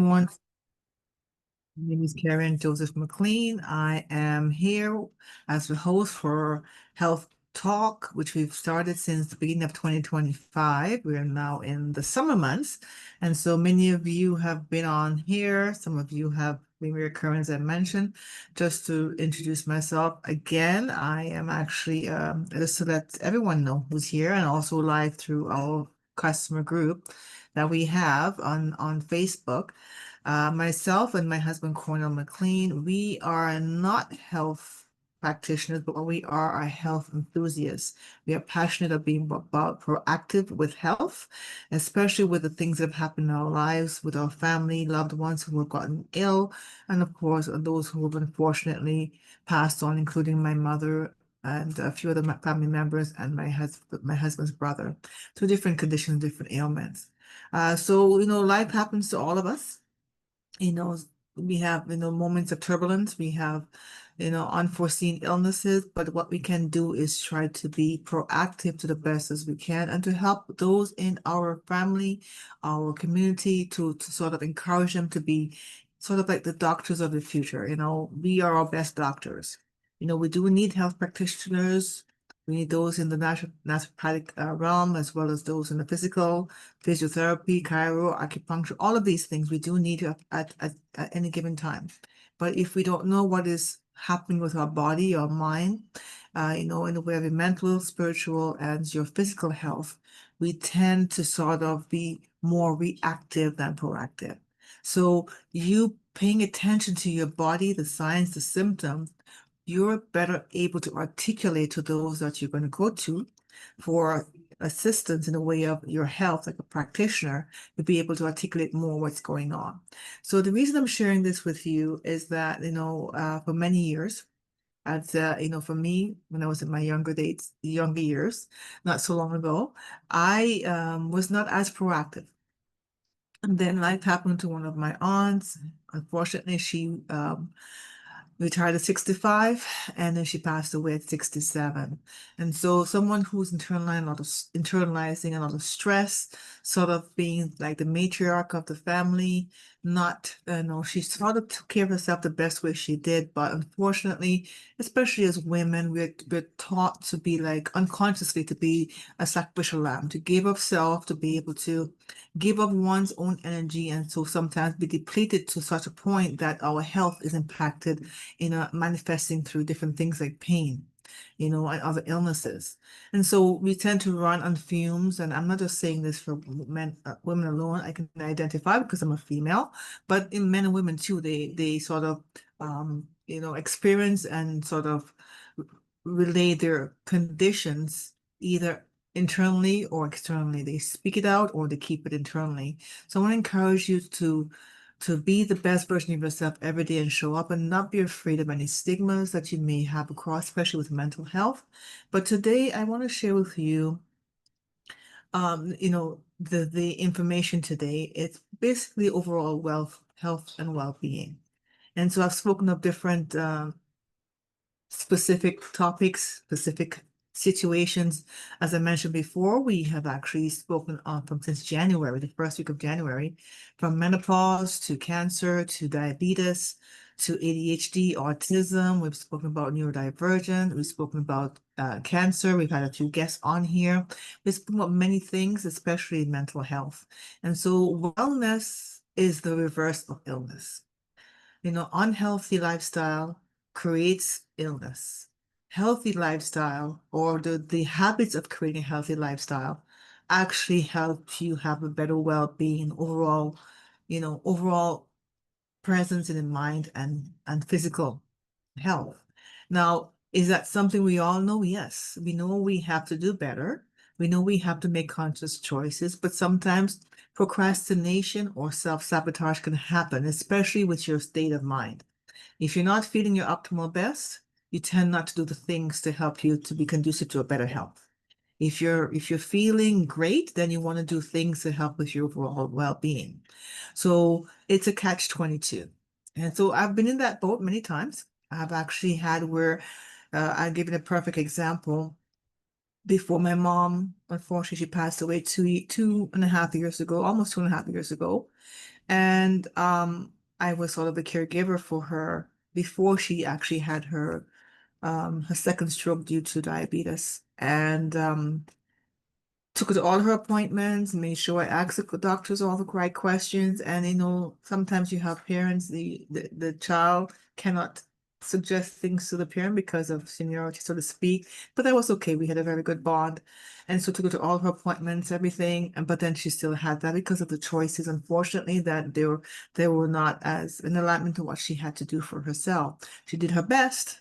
everyone. My name is Kerry-Ann Joseph-McLean. I am here as the host for Health Talk, which we've started since the beginning of 2025. We are now in the summer months. And so many of you have been on here. Some of you have been recurring, as I mentioned. Just to introduce myself again, I am actually, just to let everyone know who's here and also live through our customer group that we have on Facebook. Myself and my husband, Cornell McLean, we are not health practitioners, but we are health enthusiasts. We are passionate about proactive with health, especially with the things that have happened in our lives, with our family, loved ones who have gotten ill, and of course, those who have unfortunately passed on, including my mother and a few other family members and my husband's brother. Two different conditions, different ailments. Life happens to all of us. you know, we have, moments of turbulence, we have, unforeseen illnesses, but what we can do is try to be proactive to the best as we can and to help those in our family, our community, to sort of encourage them to be sort of like the doctors of the future. We are our best doctors. We do need health practitioners. We need those in the naturopathic realm as well as those in the physical, physiotherapy, chiro, acupuncture, all of these things we do need at any given time. But if we don't know what is happening with our body or mind, in the way of your mental, spiritual, and your physical health, we tend to sort of be more reactive than proactive. So you paying attention to your body, the signs, the symptoms, you're better able to articulate to those that you're going to go to for assistance in the way of your health, like a practitioner, to be able to articulate more what's going on. So the reason I'm sharing this with you is that, for many years, for me, when I was in my younger years, not so long ago, I was not as proactive. And then life happened to one of my aunts. Unfortunately, she retired at 65, and then she passed away at 67. And so someone who's internalizing a lot of stress, sort of being like the matriarch of the family, not, she sort of took care of herself the best way she did. But unfortunately, especially as women, we're taught to be like unconsciously to be a sacrificial lamb, to give of self, to be able to give of one's own energy, and so sometimes be depleted to such a point that our health is impacted, manifesting through different things like pain, and other illnesses. And so we tend to run on fumes. And I'm not just saying this for women alone. I can identify because I'm a female, but in men and women too, they sort of, experience and sort of relay their conditions either internally or externally. They speak it out or they keep it internally. So I want to encourage you to be the best version of yourself every day and show up and not be afraid of any stigmas that you may have across, especially with mental health. But today I want to share with you, the information today. It's basically overall health and well-being. And so I've spoken of different specific topics, specific situations. As I mentioned before, we have actually spoken on from since January, the first week of January, from menopause to cancer to diabetes to ADHD, autism. We've spoken about neurodivergent. We've spoken about cancer. We've had a few guests on here. We've spoken about many things, especially mental health. And so wellness is the reverse of illness. Unhealthy lifestyle creates illness. Healthy lifestyle, or the habits of creating a healthy lifestyle, actually help you have a better well-being overall presence in the mind and physical health. Now, is that something we all know? Yes, we know we have to do better. We know we have to make conscious choices, but sometimes procrastination or self-sabotage can happen, especially with your state of mind. If you're not feeling your optimal best, you tend not to do the things to help you to be conducive to a better health. If you're feeling great, then you want to do things to help with your overall well-being. So it's a catch-22. And so I've been in that boat many times. I've actually had where I'll give you a perfect example. Before my mom, unfortunately, she passed away 2.5 years ago, almost 2.5 years ago. And I was sort of a caregiver for her before she actually had her second stroke due to diabetes. And took her to all her appointments, made sure I asked the doctors all the right questions. And sometimes you have parents, the child cannot suggest things to the parent because of seniority, so to speak. But that was okay. We had a very good bond. And so took her to all her appointments, everything. But then she still had that because of the choices, unfortunately, that they were not as in alignment to what she had to do for herself. She did her best,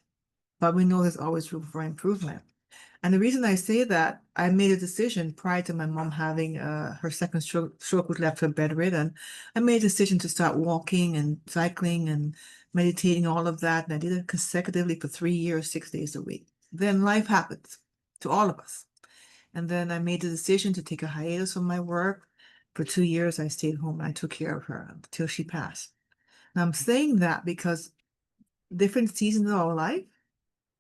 but we know there's always room for improvement. And the reason I say that, I made a decision prior to my mom having her second stroke, which left her bedridden. I made a decision to start walking and cycling and meditating, all of that. And I did it consecutively for 3 years, 6 days a week. Then life happens to all of us. And then I made the decision to take a hiatus from my work. For 2 years, I stayed home and I took care of her until she passed. Now I'm saying that because different seasons of our life,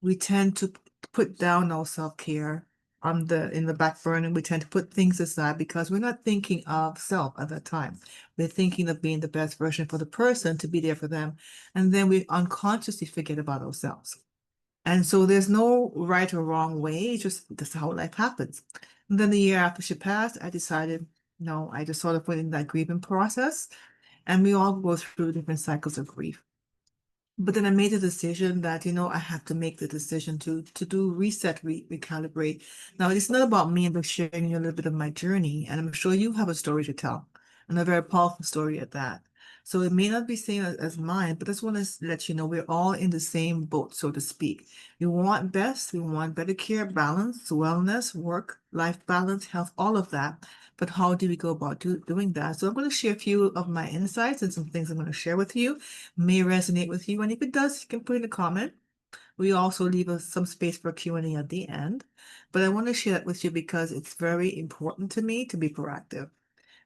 we tend to put down our self-care in the back burner. We tend to put things aside because we're not thinking of self at that time. We're thinking of being the best version for the person, to be there for them. And then we unconsciously forget about ourselves. And so there's no right or wrong way. It's just that's how life happens. And then the year after she passed, I decided, no, I just sort of went in that grieving process. And we all go through different cycles of grief. But then I made a decision that, I have to make the decision to do reset, recalibrate. Now, it's not about me, but sharing you a little bit of my journey. And I'm sure you have a story to tell, and a very powerful story at that. So it may not be same as mine, but I just want to let you know we're all in the same boat, so to speak. We want best, we want better care, balance, wellness, work, life balance, health, all of that. But how do we go about doing that? So I'm going to share a few of my insights and some things I'm going to share with you may resonate with you. And if it does, you can put in a comment. We also leave some space for Q&A at the end. But I want to share that with you because it's very important to me to be proactive.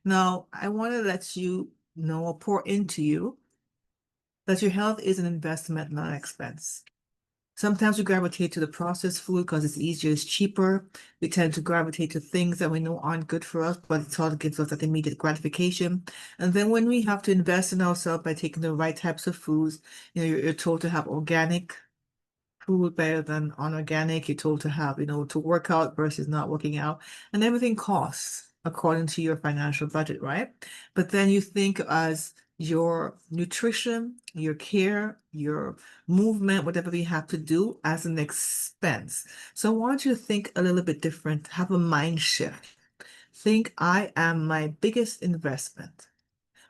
Now, I want to let you know or pour into you that your health is an investment, not an expense. Sometimes we gravitate to the processed food because it's easier, it's cheaper. We tend to gravitate to things that we know aren't good for us, but it all gives us that immediate gratification. And then when we have to invest in ourselves by taking the right types of foods, you're told to have organic food better than unorganic. You're told to have, to work out versus not working out, and everything costs according to your financial budget, right? But then you think as your nutrition, your care, your movement, whatever you have to do as an expense. So I want you to think a little bit different, have a mind shift. Think I am my biggest investment.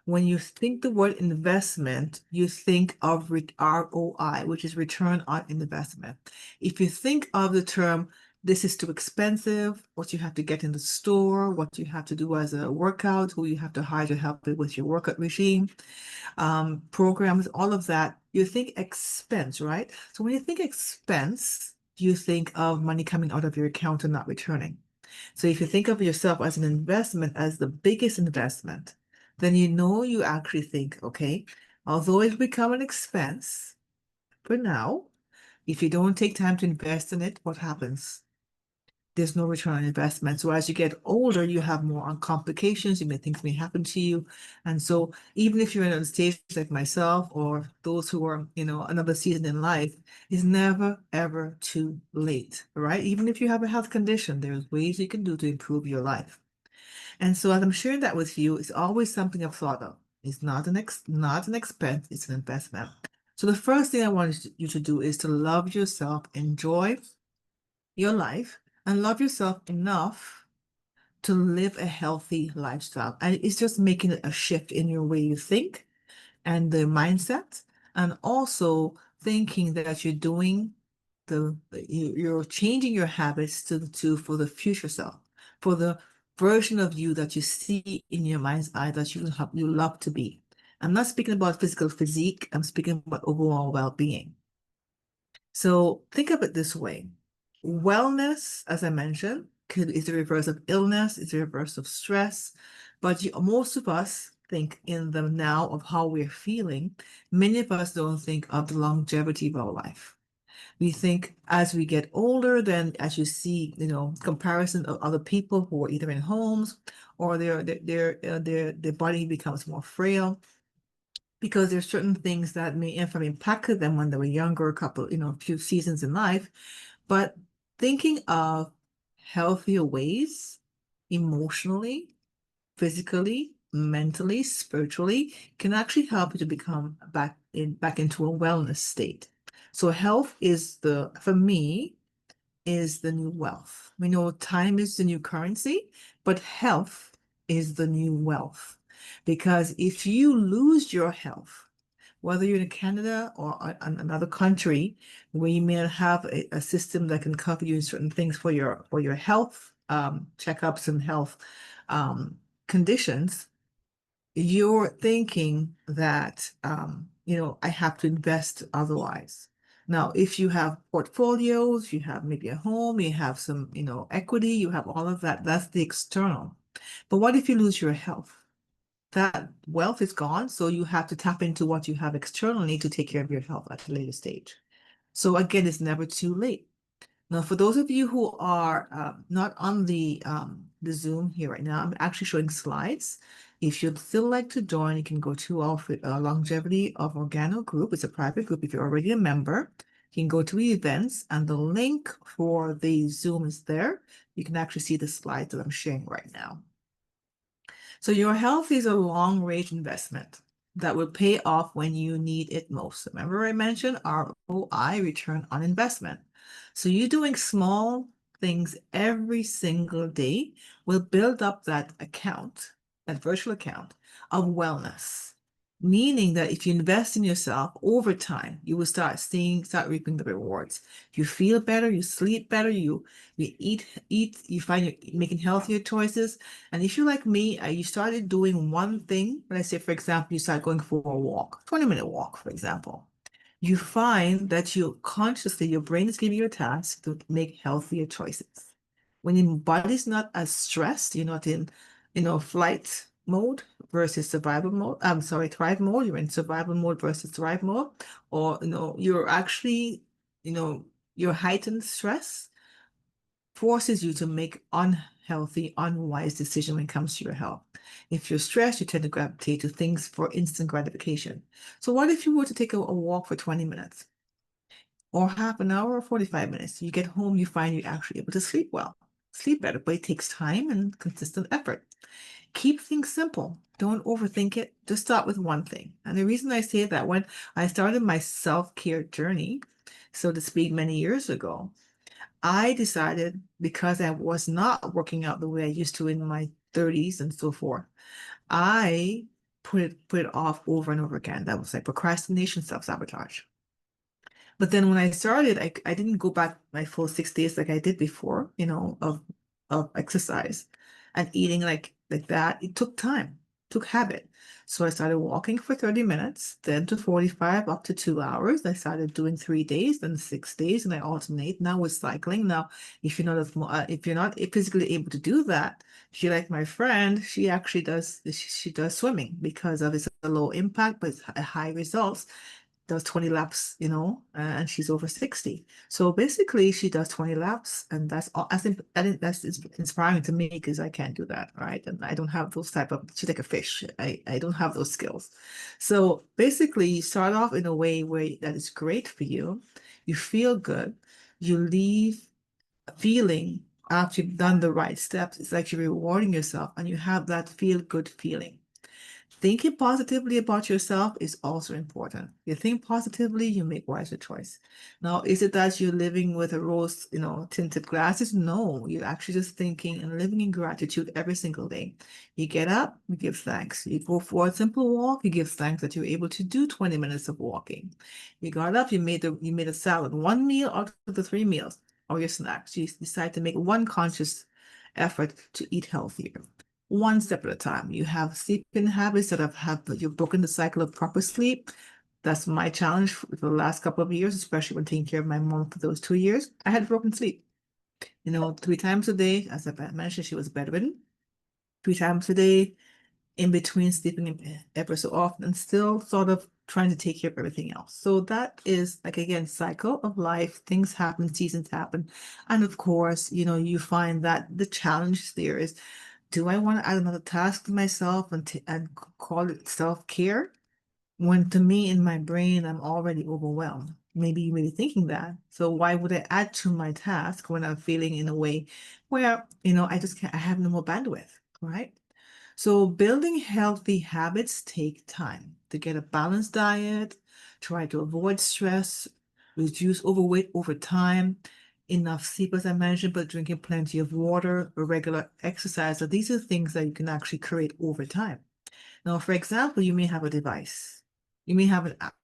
When you think the word investment, you think of ROI, which is return on investment. If you think of the term, this is too expensive, what you have to get in the store, what you have to do as a workout, who you have to hire to help you with your workout regime, programs, all of that, you think expense, right? So when you think expense, you think of money coming out of your account and not returning. So if you think of yourself as an investment, as the biggest investment, then you actually think, okay, although it become an expense for now, if you don't take time to invest in it, what happens? There's no return on investment. So as you get older, you have more on complications. Things may happen to you. And so even if you're in a stage like myself or those who are, another season in life, it's never, ever too late, right? Even if you have a health condition, there's ways you can do to improve your life. And so as I'm sharing that with you, it's always something I've thought of. It's not an expense, it's an investment. So the first thing I want you to do is to love yourself, enjoy your life, and love yourself enough to live a healthy lifestyle. And it's just making a shift in your way you think and the mindset, and also thinking that you're doing you're changing your habits for the future self, for the version of you that you see in your mind's eye that you love to be. I'm not speaking about physical physique, I'm speaking about overall well-being. So think of it this way. Wellness, as I mentioned, is the reverse of illness, is the reverse of stress. But most of us think in the now of how we're feeling. Many of us don't think of the longevity of our life. We think as we get older, then as you see, comparison of other people who are either in homes or their body becomes more frail because there's certain things that may have impacted them when they were younger, a couple, a few seasons in life. But thinking of healthier ways emotionally, physically, mentally, spiritually can actually help you to become back into a wellness state. So health is for me, is the new wealth. We know time is the new currency, but health is the new wealth. Because if you lose your health, whether you're in Canada or another country where you may have a system that can cover you in certain things for your health checkups and health conditions, you're thinking that I have to invest otherwise. Now, if you have portfolios, you have maybe a home, you have some, equity, you have all of that, that's the external. But what if you lose your health? That wealth is gone, so you have to tap into what you have externally to take care of your health at a later stage. So again, it's never too late. Now, for those of you who are not on the Zoom here right now, I'm actually showing slides. If you'd still like to join, you can go to our Longevity of Organo group. It's a private group. If you're already a member, you can go to events, and the link for the Zoom is there. You can actually see the slides that I'm sharing right now. So your health is a long-range investment that will pay off when you need it most. Remember I mentioned ROI, return on investment. So you doing small things every single day will build up that account, that virtual account of wellness. Meaning that if you invest in yourself over time, you will start reaping the rewards. You feel better, you sleep better, you eat, you find you're making healthier choices. And if you're like me, you started doing one thing. Let's say, for example, you start going for a walk, 20-minute walk, for example. You find that you consciously, your brain is giving you a task to make healthier choices. When your body's not as stressed, you're not in, flight mode versus survival mode. I'm sorry, thrive mode. You're in survival mode versus thrive mode. Or, you're actually, your heightened stress forces you to make unhealthy, unwise decisions when it comes to your health. If you're stressed, you tend to gravitate to things for instant gratification. So what if you were to take a walk for 20 minutes or half an hour or 45 minutes? You get home, you find you're actually able to sleep well, sleep better, but it takes time and consistent effort. Keep things simple. Don't overthink it. Just start with one thing. And the reason I say that, when I started my self-care journey, so to speak, many years ago, I decided, because I was not working out the way I used to in my 30s and so forth, I put it off over and over again. That was like procrastination, self-sabotage. But then when I started, I didn't go back my full 6 days like I did before, of exercise and eating like that. It took time, took habit. So I started walking for 30 minutes, then to 45, up to 2 hours. I started doing 3 days, then 6 days, and I alternate. Now with cycling. Now, if you're not physically able to do that, she, like my friend, she actually does she does swimming because of it's a low impact but it's a high results, does 20 laps, and she's over 60. So basically she does 20 laps, and that's all. I think that's inspiring to me because I can't do that, right? And I don't have those type of, she's like a fish. I don't have those skills. So basically you start off in a way where that is great for you. You feel good. You leave feeling after you've done the right steps. It's like you're rewarding yourself and you have that feel good feeling. Thinking positively about yourself is also important. You think positively, you make wiser choice. Now, is it that you're living with a rose, tinted glasses? No, you're actually just thinking and living in gratitude every single day. You get up, you give thanks. You go for a simple walk, you give thanks that you're able to do 20 minutes of walking. You got up, you made a salad, one meal out of the 3 meals, or your snacks. You decide to make one conscious effort to eat healthier, one step at a time. You have sleeping habits that you've broken the cycle of proper sleep. That's my challenge for the last couple of years, especially when taking care of my mom for those 2 years. I had broken sleep. 3 times a day, as I mentioned, she was bedridden. 3 times a day, in between sleeping ever so often, and still sort of trying to take care of everything else. So that is, like, again, cycle of life. Things happen, seasons happen. And of course, you find that the challenge there is do I want to add another task to myself and call it self-care? When to me in my brain, I'm already overwhelmed. Maybe you may be thinking that. So why would I add to my task when I'm feeling in a way where, I just can't, I have no more bandwidth, right? So building healthy habits take time to get a balanced diet, try to avoid stress, reduce overweight over time, enough sleep, as I mentioned, but drinking plenty of water, regular exercise. So these are things that you can actually create over time. Now, for example, you may have a device. You may have an app.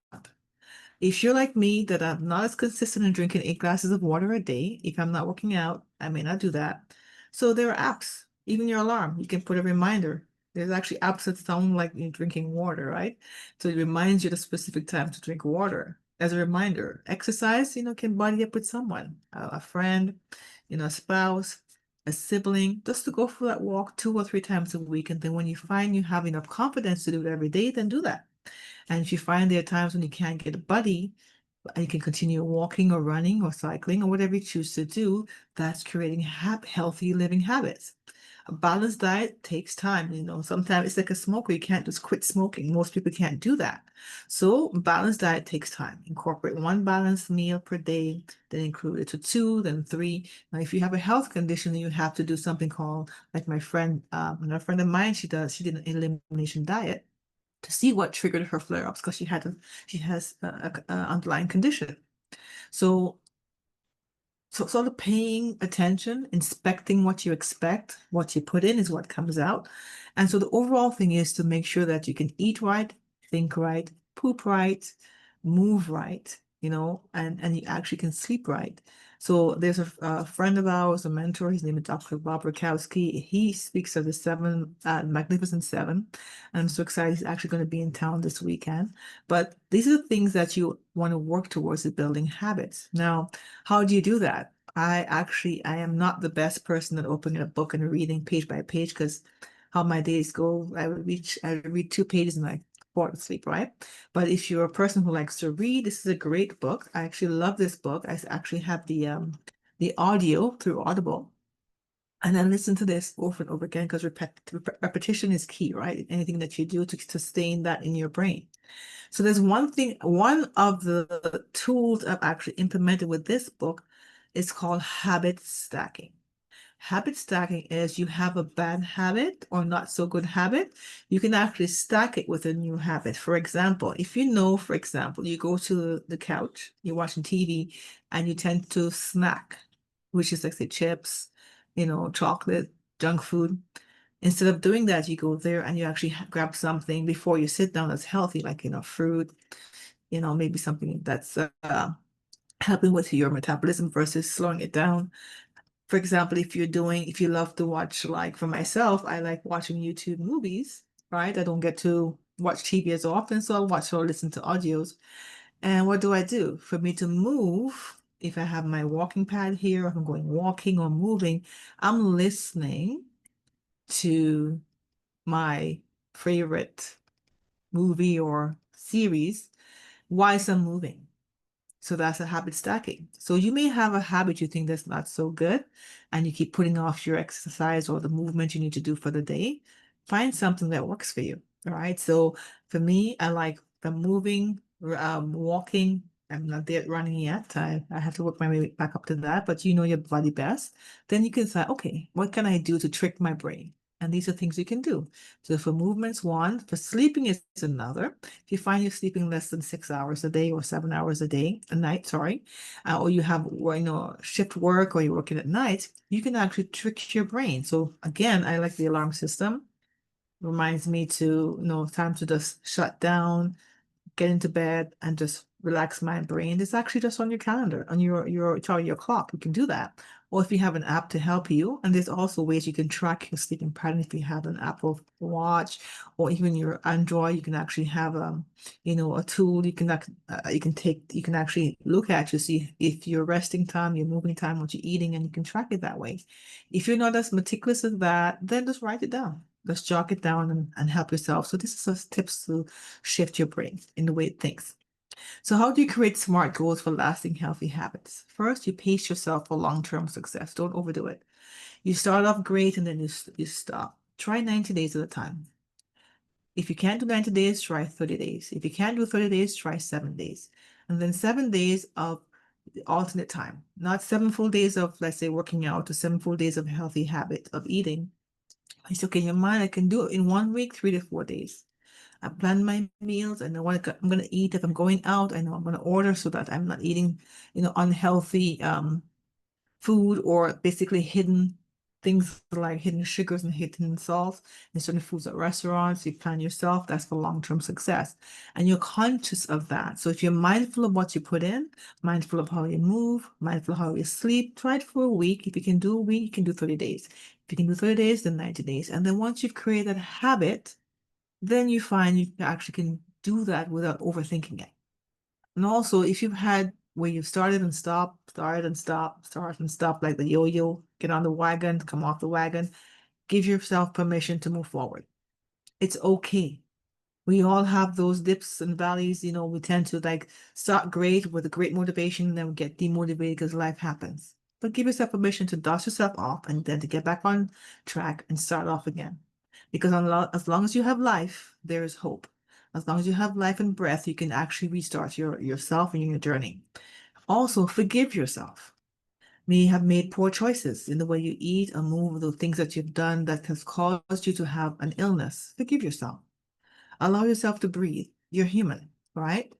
If you're like me, that I'm not as consistent in drinking 8 glasses of water a day, if I'm not working out, I may not do that. So there are apps, even your alarm, you can put a reminder. There's actually apps that sound like you're drinking water, right? So it reminds you the specific time to drink water. As a reminder, exercise, can buddy up with someone, a friend, a spouse, a sibling, just to go for that walk 2 or 3 times a week. And then when you find you have enough confidence to do it every day, then do that. And if you find there are times when you can't get a buddy, and you can continue walking or running or cycling or whatever you choose to do, that's creating healthy living habits. A balanced diet takes time. Sometimes it's like a smoker. You can't just quit smoking. Most people can't do that. So balanced diet takes time. Incorporate one balanced meal per day, then include it to two, then three. Now, if you have a health condition, you have to do something called, like my friend, another friend of mine, she did an elimination diet to see what triggered her flare-ups because she has a underlying condition. So sort of paying attention, inspecting what you expect, what you put in is what comes out. And so the overall thing is to make sure that you can eat right, think right, poop right, move right, and you actually can sleep right. So there's a friend of ours, a mentor, his name is Dr. Bob Rakowski. He speaks of the Magnificent Seven. I'm so excited he's actually going to be in town this weekend. But these are the things that you want to work towards building habits. Now, how do you do that? I am not the best person at opening a book and reading page by page because how my days go, I read 2 pages and I fall asleep, right? But if you're a person who likes to read, this is a great book. I actually love this book. I actually have the audio through Audible. And then listen to this over and over again because repetition is key, right? Anything that you do to sustain that in your brain. So there's one of the tools I've actually implemented with this book is called habit stacking. Habit stacking is you have a bad habit or not so good habit, you can actually stack it with a new habit. For example, if for example, you go to the couch, you're watching TV, and you tend to snack, which is like say chips, chocolate, junk food. Instead of doing that, you go there and you actually grab something before you sit down that's healthy, like, fruit, maybe something that's helping with your metabolism versus slowing it down. For example, if you love to watch, like for myself, I like watching YouTube movies, right? I don't get to watch TV as often, so I watch or listen to audios. And what do I do? For me to move, if I have my walking pad here, if I'm going walking or moving, I'm listening to my favorite movie or series whilst I'm moving. So that's a habit stacking. So you may have a habit you think that's not so good, and you keep putting off your exercise or the movement you need to do for the day. Find something that works for you. All right. So for me, I like the moving, walking. I'm not there running yet. I have to work my way back up to that, but you know your body best. Then you can say, okay, what can I do to trick my brain? And these are things you can do. So for movements, one, for sleeping is another. If you find you're sleeping less than 6 hours a day or 7 hours a night, sorry, or you have, shift work or you're working at night, you can actually trick your brain. So again, I like the alarm system. Reminds me to, time to just shut down, get into bed and just relax my brain. It's actually just on your calendar, on your clock. You can do that. Or if you have an app to help you, and there's also ways you can track your sleeping pattern if you have an Apple Watch or even your Android, you can actually have a tool you can actually look at to see if your resting time, your moving time, what you're eating, and you can track it that way. If you're not as meticulous as that, then just write it down. Just jot it down and help yourself. So this is just tips to shift your brain in the way it thinks. So how do you create smart goals for lasting healthy habits? First, you pace yourself for long-term success. Don't overdo it. You start off great and then you stop. try 90 days at a time. If you can't do 90 days, try 30 days. If you can't do 30 days, try 7 days. And then 7 days of alternate time, not 7 full days of, let's say, working out or 7 full days of healthy habit of eating. It's okay in your mind. I can do it in 1 week, 3 to 4 days. I plan my meals. I know what I'm going to eat. If I'm going out, I know I'm going to order so that I'm not eating, unhealthy food or basically hidden things like hidden sugars and hidden salts in certain foods at restaurants. You plan yourself, that's for long-term success. And you're conscious of that. So if you're mindful of what you put in, mindful of how you move, mindful of how you sleep, try it for a week. If you can do a week, you can do 30 days. If you can do 30 days, then 90 days. And then once you've created a habit, then you find you actually can do that without overthinking it. And also, if you've had where you've started and stopped, started and stopped, started and stopped, like the yo-yo, get on the wagon, come off the wagon, give yourself permission to move forward. It's okay. We all have those dips and valleys. We tend to like start great with a great motivation, and then we get demotivated because life happens. But give yourself permission to dust yourself off and then to get back on track and start off again. Because as long as you have life, there is hope. As long as you have life and breath, you can actually restart yourself and your journey. Also, forgive yourself. May have made poor choices in the way you eat or move, the things that you've done that has caused you to have an illness. Forgive yourself. Allow yourself to breathe. You're human, right?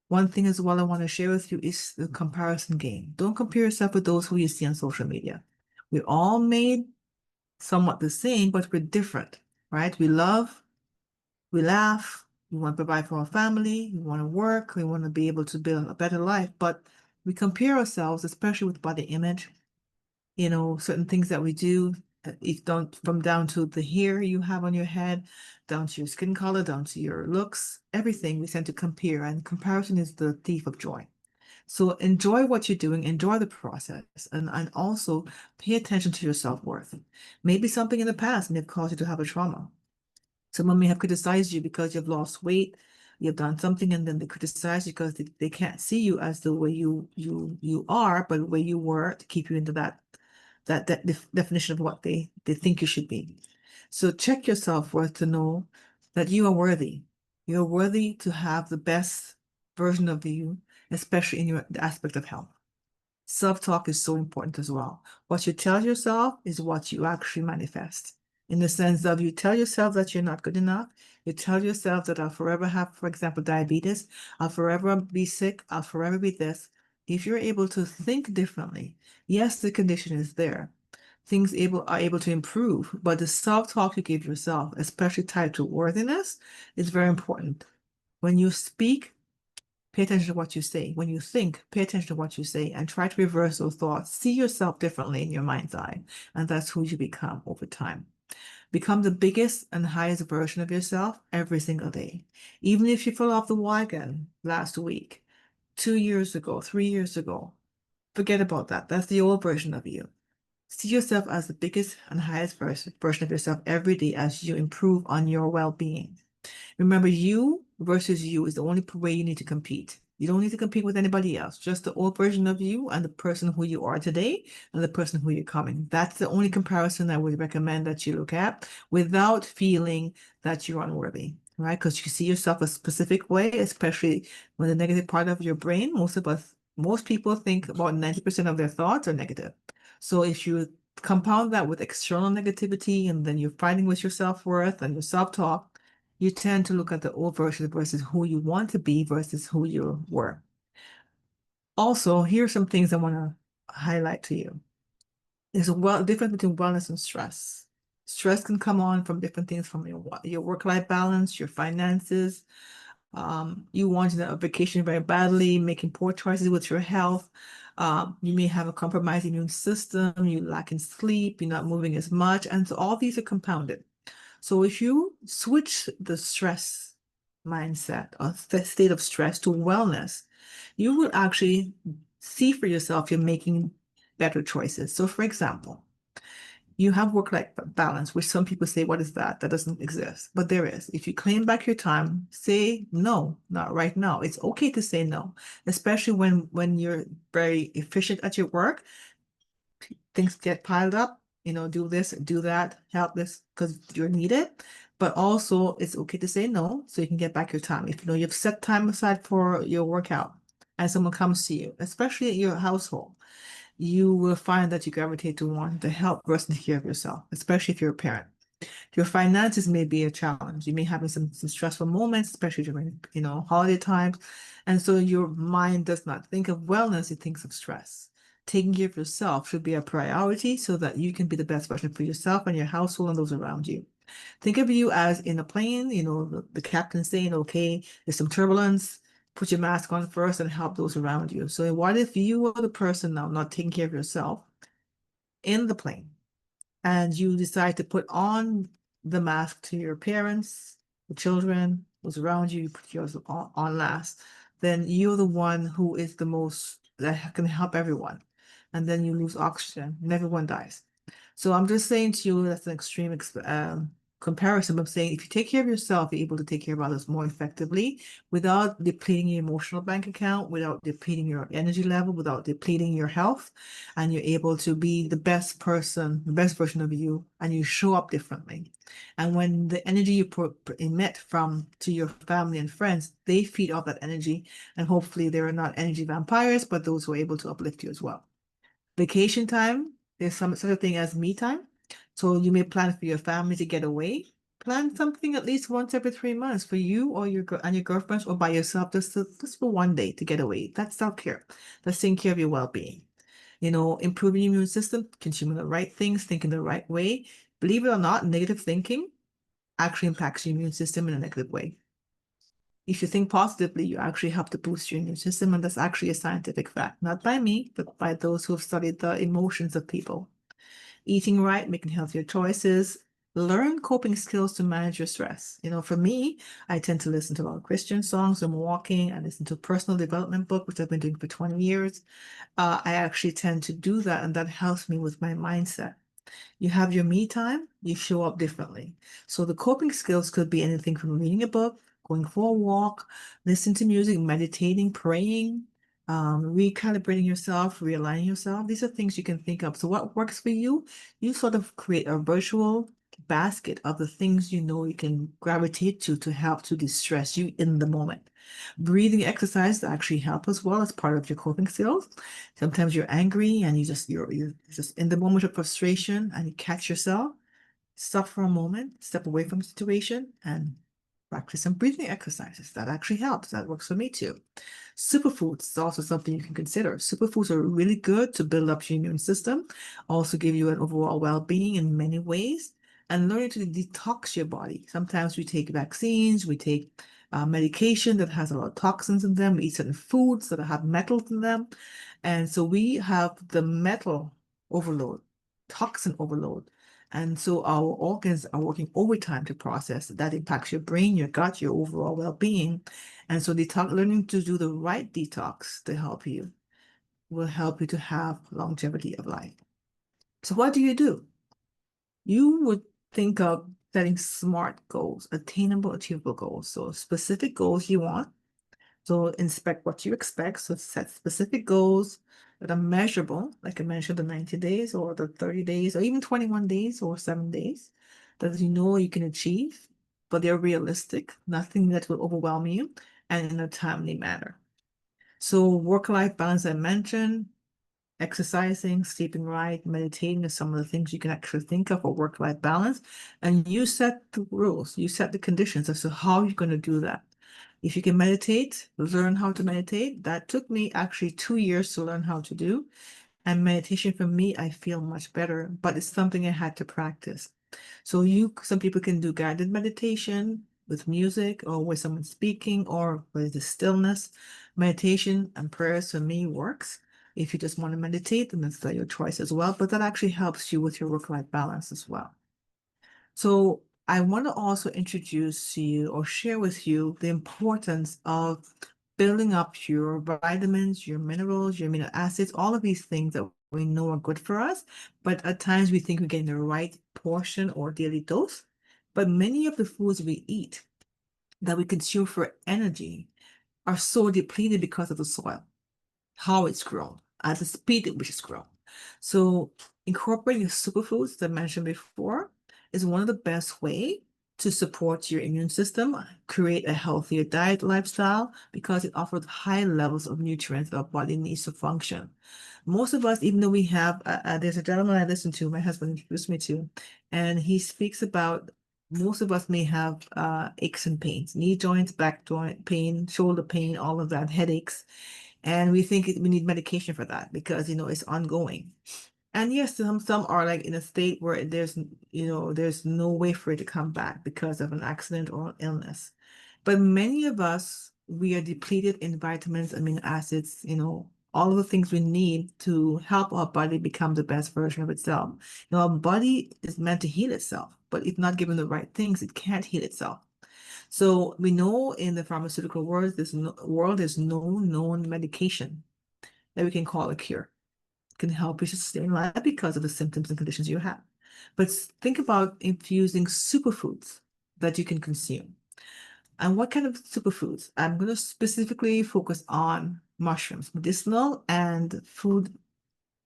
One thing as well I want to share with you is the comparison game. Don't compare yourself with those who you see on social media. We're all made somewhat the same, but we're different, right? We love, we laugh, we want to provide for our family, we want to work, we want to be able to build a better life, but we compare ourselves, especially with body image, certain things that we do, if don't from down to the hair you have on your head, down to your skin color, down to your looks, everything we tend to compare, and comparison is the thief of joy. So enjoy what you're doing, enjoy the process, and also pay attention to your self-worth. Maybe something in the past may have caused you to have a trauma. Someone may have criticized you because you've lost weight, you've done something, and then they criticize you because they can't see you as the way you are, but the way you were, to keep you into that definition of what they think you should be. So check your self-worth to know that you are worthy. You're worthy to have the best version of you, especially in the aspect of health. Self-talk is so important as well. What you tell yourself is what you actually manifest. In the sense of, you tell yourself that you're not good enough. You tell yourself that I'll forever have, for example, diabetes. I'll forever be sick. I'll forever be this. If you're able to think differently, yes, the condition is there. Things are able to improve, but the self-talk you give yourself, especially tied to worthiness, is very important. When you speak, pay attention to what you say. When you think, pay attention to what you say and try to reverse those thoughts. See yourself differently in your mind's eye, and that's who you become over time. Become the biggest and highest version of yourself every single day. Even if you fell off the wagon last week, 2 years ago, 3 years ago, forget about that. That's the old version of you. See yourself as the biggest and highest version of yourself every day as you improve on your well-being. Remember, you versus you is the only way you need to compete. You don't need to compete with anybody else, just the old version of you and the person who you are today and the person who you're coming. That's the only comparison I would recommend that you look at without feeling that you're unworthy, right? Because you see yourself a specific way, especially when the negative part of your brain, most people think about 90% of their thoughts are negative. So if you compound that with external negativity and then you're fighting with your self-worth and your self-talk, you tend to look at the old version versus who you want to be versus who you were. Also, here are some things I want to highlight to you. There's a difference between wellness and stress. Stress can come on from different things, from your work-life balance, your finances, you wanting a vacation very badly, making poor choices with your health. You may have a compromised immune system, you lack in sleep, you're not moving as much, and so all these are compounded. So if you switch the stress mindset or the state of stress to wellness, you will actually see for yourself you're making better choices. So for example, you have work-life balance, which some people say, what is that? That doesn't exist, but there is. If you claim back your time, say no, not right now. It's okay to say no, especially when you're very efficient at your work, things get piled up. do this, do that, help this because you're needed. But also it's okay to say no so you can get back your time. If you know you've set time aside for your workout and someone comes to you, especially at your household, you will find that you gravitate to want to help versus take care of yourself, especially if you're a parent. Your finances may be a challenge. You may have some stressful moments, especially during, holiday times. And so your mind does not think of wellness, it thinks of stress. Taking care of yourself should be a priority so that you can be the best version for yourself and your household and those around you. Think of you as in a plane, the captain saying, okay, there's some turbulence, put your mask on first and help those around you. So what if you are the person now not taking care of yourself in the plane? And you decide to put on the mask to your parents, the children, those around you, you put yours on last, then you're the one who is the most that can help everyone. And then you lose oxygen and everyone dies. So I'm just saying to you, that's an extreme comparison. I'm saying if you take care of yourself, you're able to take care of others more effectively without depleting your emotional bank account, without depleting your energy level, without depleting your health. And you're able to be the best person, the best version of you, and you show up differently. And when the energy you emit from to your family and friends, they feed off that energy. And hopefully they are not energy vampires, but those who are able to uplift you as well. Vacation time, there's some sort of thing as me time. So you may plan for your family to get away. Plan something at least once every 3 months for you or your girlfriends or by yourself just for one day to get away. That's self-care. That's taking care of your well-being. Improving your immune system, consuming the right things, thinking the right way. Believe it or not, negative thinking actually impacts your immune system in a negative way. If you think positively, you actually help to boost your immune system, and that's actually a scientific fact, not by me, but by those who have studied the emotions of people. Eating right, making healthier choices, learn coping skills to manage your stress. For me, I tend to listen to a lot of Christian songs when I'm walking. I listen to a personal development book, which I've been doing for 20 years. I actually tend to do that, and that helps me with my mindset. You have your me time, you show up differently. So the coping skills could be anything from reading a book, going for a walk, listening to music, meditating, praying, recalibrating yourself, realigning yourself. These are things you can think of. So what works for you, you sort of create a virtual basket of the things you know you can gravitate to help to distress you in the moment. Breathing exercises actually help as well as part of your coping skills. Sometimes you're angry and you're just in the moment of frustration and you catch yourself. Stop for a moment, step away from the situation and practice some breathing exercises. That actually helps. That works for me too. Superfoods is also something you can consider. Superfoods are really good to build up your immune system, also give you an overall well-being in many ways, and learning to detox your body. Sometimes we take vaccines, we take medication that has a lot of toxins in them. We eat certain foods that have metals in them. And so we have the metal overload, toxin overload. And so our organs are working overtime to process. That impacts your brain, your gut, your overall well-being. And so learning to do the right detox to help you will help you to have longevity of life. So what do? You would think of setting SMART goals, attainable, achievable goals. So specific goals you want. So inspect what you expect. So set specific goals that are measurable, like I mentioned, the 90 days or the 30 days or even 21 days or 7 days that you know you can achieve, but they're realistic, nothing that will overwhelm you and in a timely manner. So work-life balance I mentioned, exercising, sleeping right, meditating is some of the things you can actually think of for work-life balance. And you set the rules, you set the conditions as to how you're going to do that. If you can meditate, learn how to meditate. That took me actually 2 years to learn how to do. And meditation for me, I feel much better, but it's something I had to practice. So some people can do guided meditation with music or with someone speaking or with the stillness. Meditation and prayers for me works. If you just want to meditate, then that's your choice as well. But that actually helps you with your work-life balance as well. So I want to also introduce to you or share with you the importance of building up your vitamins, your minerals, your amino acids, all of these things that we know are good for us. But at times we think we're getting the right portion or daily dose. But many of the foods we eat that we consume for energy are so depleted because of the soil, how it's grown, at the speed at which it's grown. So incorporating superfoods that I mentioned before is one of the best way to support your immune system, create a healthier diet lifestyle, because it offers high levels of nutrients our body needs to function. Most of us, even though we have, there's a gentleman I listen to, my husband introduced me to, and he speaks about most of us may have aches and pains, knee joints, back joint pain, shoulder pain, all of that, headaches. And we think we need medication for that because, it's ongoing. And yes, some are like in a state where there's no way for it to come back because of an accident or illness. But many of us, we are depleted in vitamins, amino acids, all of the things we need to help our body become the best version of itself. Our body is meant to heal itself, but if not given the right things, it can't heal itself. So we know in the pharmaceutical world, there's no known medication that we can call a cure can help you sustain life because of the symptoms and conditions you have. But think about infusing superfoods that you can consume. And what kind of superfoods? I'm going to specifically focus on mushrooms, medicinal and food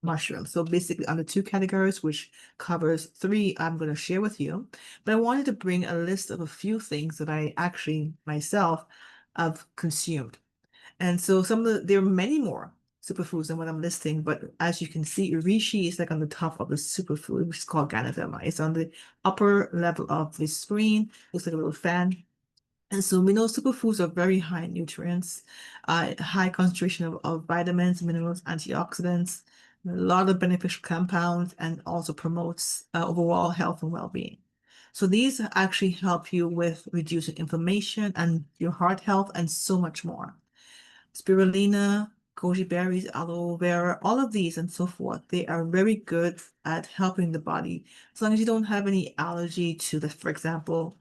mushrooms. So basically under two categories, which covers three I'm going to share with you. But I wanted to bring a list of a few things that I actually myself have consumed. And so there are many more superfoods than what I'm listing, but as you can see, reishi is like on the top of the superfood, which is called Ganoderma. It's on the upper level of the screen, looks like a little fan. And so we know superfoods are very high in nutrients, high concentration of vitamins, minerals, antioxidants, a lot of beneficial compounds, and also promotes overall health and well-being. So these actually help you with reducing inflammation and your heart health and so much more. Spirulina, goji berries, aloe vera, all of these and so forth, they are very good at helping the body. As long as you don't have any allergy to for example,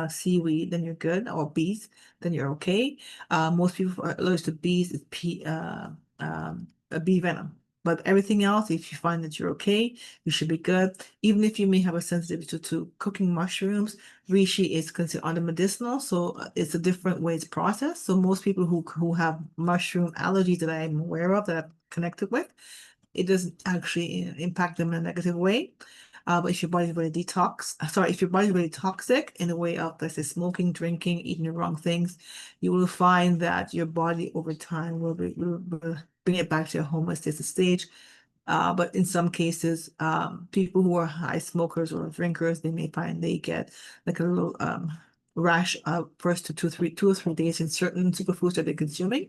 seaweed, then you're good, or bees, then you're okay. Most people are allergic to bees is bee venom. But everything else, if you find that you're okay, you should be good. Even if you may have a sensitivity to cooking mushrooms, reishi is considered under medicinal, so it's a different way it's processed. So most people who have mushroom allergies that I'm aware of, that I've connected with, it doesn't actually impact them in a negative way. But if your body's really if your body's really toxic in the way of, let's say, smoking, drinking, eating the wrong things, you will find that your body over time will bring it back to a homeostasis stage. But in some cases, people who are high smokers or drinkers, they may find they get like a little rash first to 2 or 3 days in certain superfoods that they're consuming.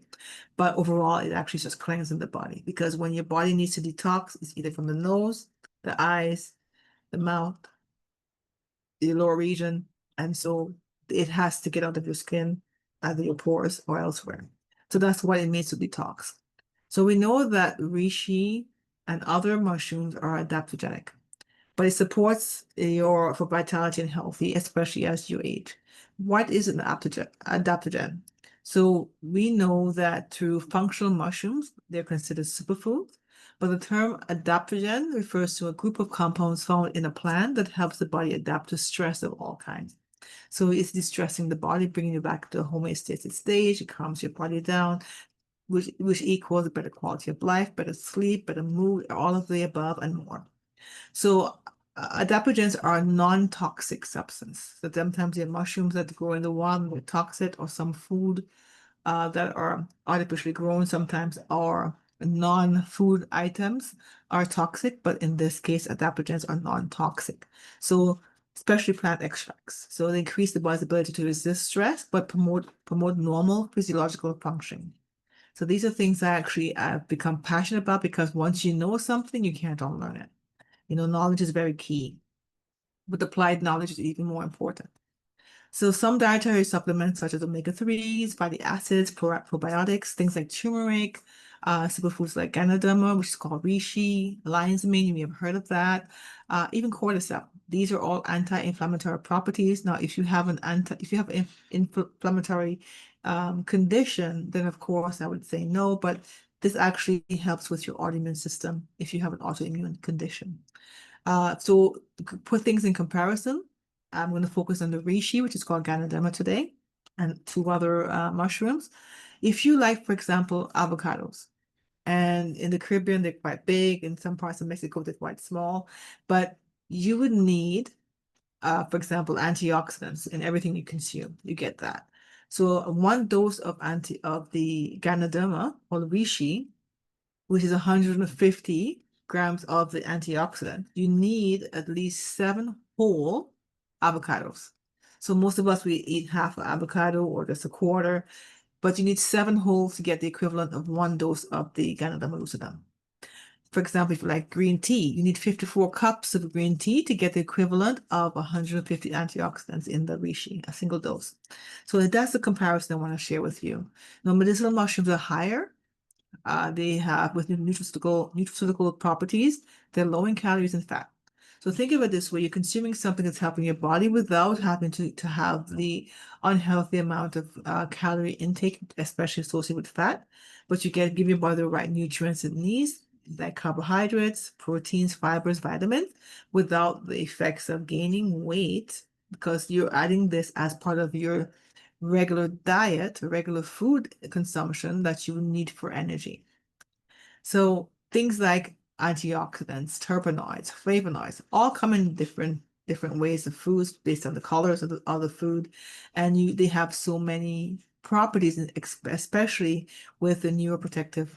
But overall, it actually just cleanses the body, because when your body needs to detox, it's either from the nose, the eyes, the mouth, the lower region, and so it has to get out of your skin, either your pores or elsewhere. So that's what it means to detox. So we know that reishi and other mushrooms are adaptogenic, but it supports for vitality and healthy, especially as you age. What is an adaptogen? So we know that through functional mushrooms, they're considered superfoods, but the term adaptogen refers to a group of compounds found in a plant that helps the body adapt to stress of all kinds. So it's distressing the body, bringing you back to a homeostasis stage. It calms your body down, which equals a better quality of life, better sleep, better mood, all of the above and more. So adaptogens are a non-toxic substance. So sometimes there are mushrooms that grow in the wild, they're toxic, or some food that are artificially grown sometimes, or non-food items are toxic, but in this case, adaptogens are non-toxic. So especially plant extracts. So they increase the body's ability to resist stress, but promote normal physiological function. So these are things I actually have become passionate about, because once you know something, you can't unlearn it. Knowledge is very key, but applied knowledge is even more important. So some dietary supplements such as omega-3s, fatty acids, probiotics, things like turmeric, superfoods like Ganoderma, which is called reishi, lion's mane, you may have heard of that, even cordyceps. These are all anti-inflammatory properties. Now, if you have inflammatory condition, then of course I would say no, but this actually helps with your autoimmune system if you have an autoimmune condition. So to put things in comparison, I'm going to focus on the reishi, which is called Ganoderma today, and two other mushrooms. If you like, for example, avocados, And in the Caribbean, they're quite big. In some parts of Mexico, they're quite small. But you would need, for example, antioxidants in everything you consume. You get that. So one dose of the Ganoderma or reishi, which is 150 grams of the antioxidant, you need at least 7 whole avocados. So most of us, we eat half an avocado or just a quarter, but you need 7 wholes to get the equivalent of 1 dose of the Ganoderma lucidum. For example, if you like green tea, you need 54 cups of green tea to get the equivalent of 150 antioxidants in the reishi, a single dose. So that's the comparison I want to share with you. Now, medicinal mushrooms are higher. They have with nutraceutical properties. They're low in calories and fat. So think of it this way: you're consuming something that's helping your body without having to have the unhealthy amount of calorie intake, especially associated with fat. But you give your body the right nutrients it needs, like carbohydrates, proteins, fibers, vitamins, without the effects of gaining weight, because you're adding this as part of your regular diet, regular food consumption that you need for energy. So things like antioxidants, terpenoids, flavonoids, all come in different ways of foods based on the colors of the food, and they have so many properties, especially with the neuroprotective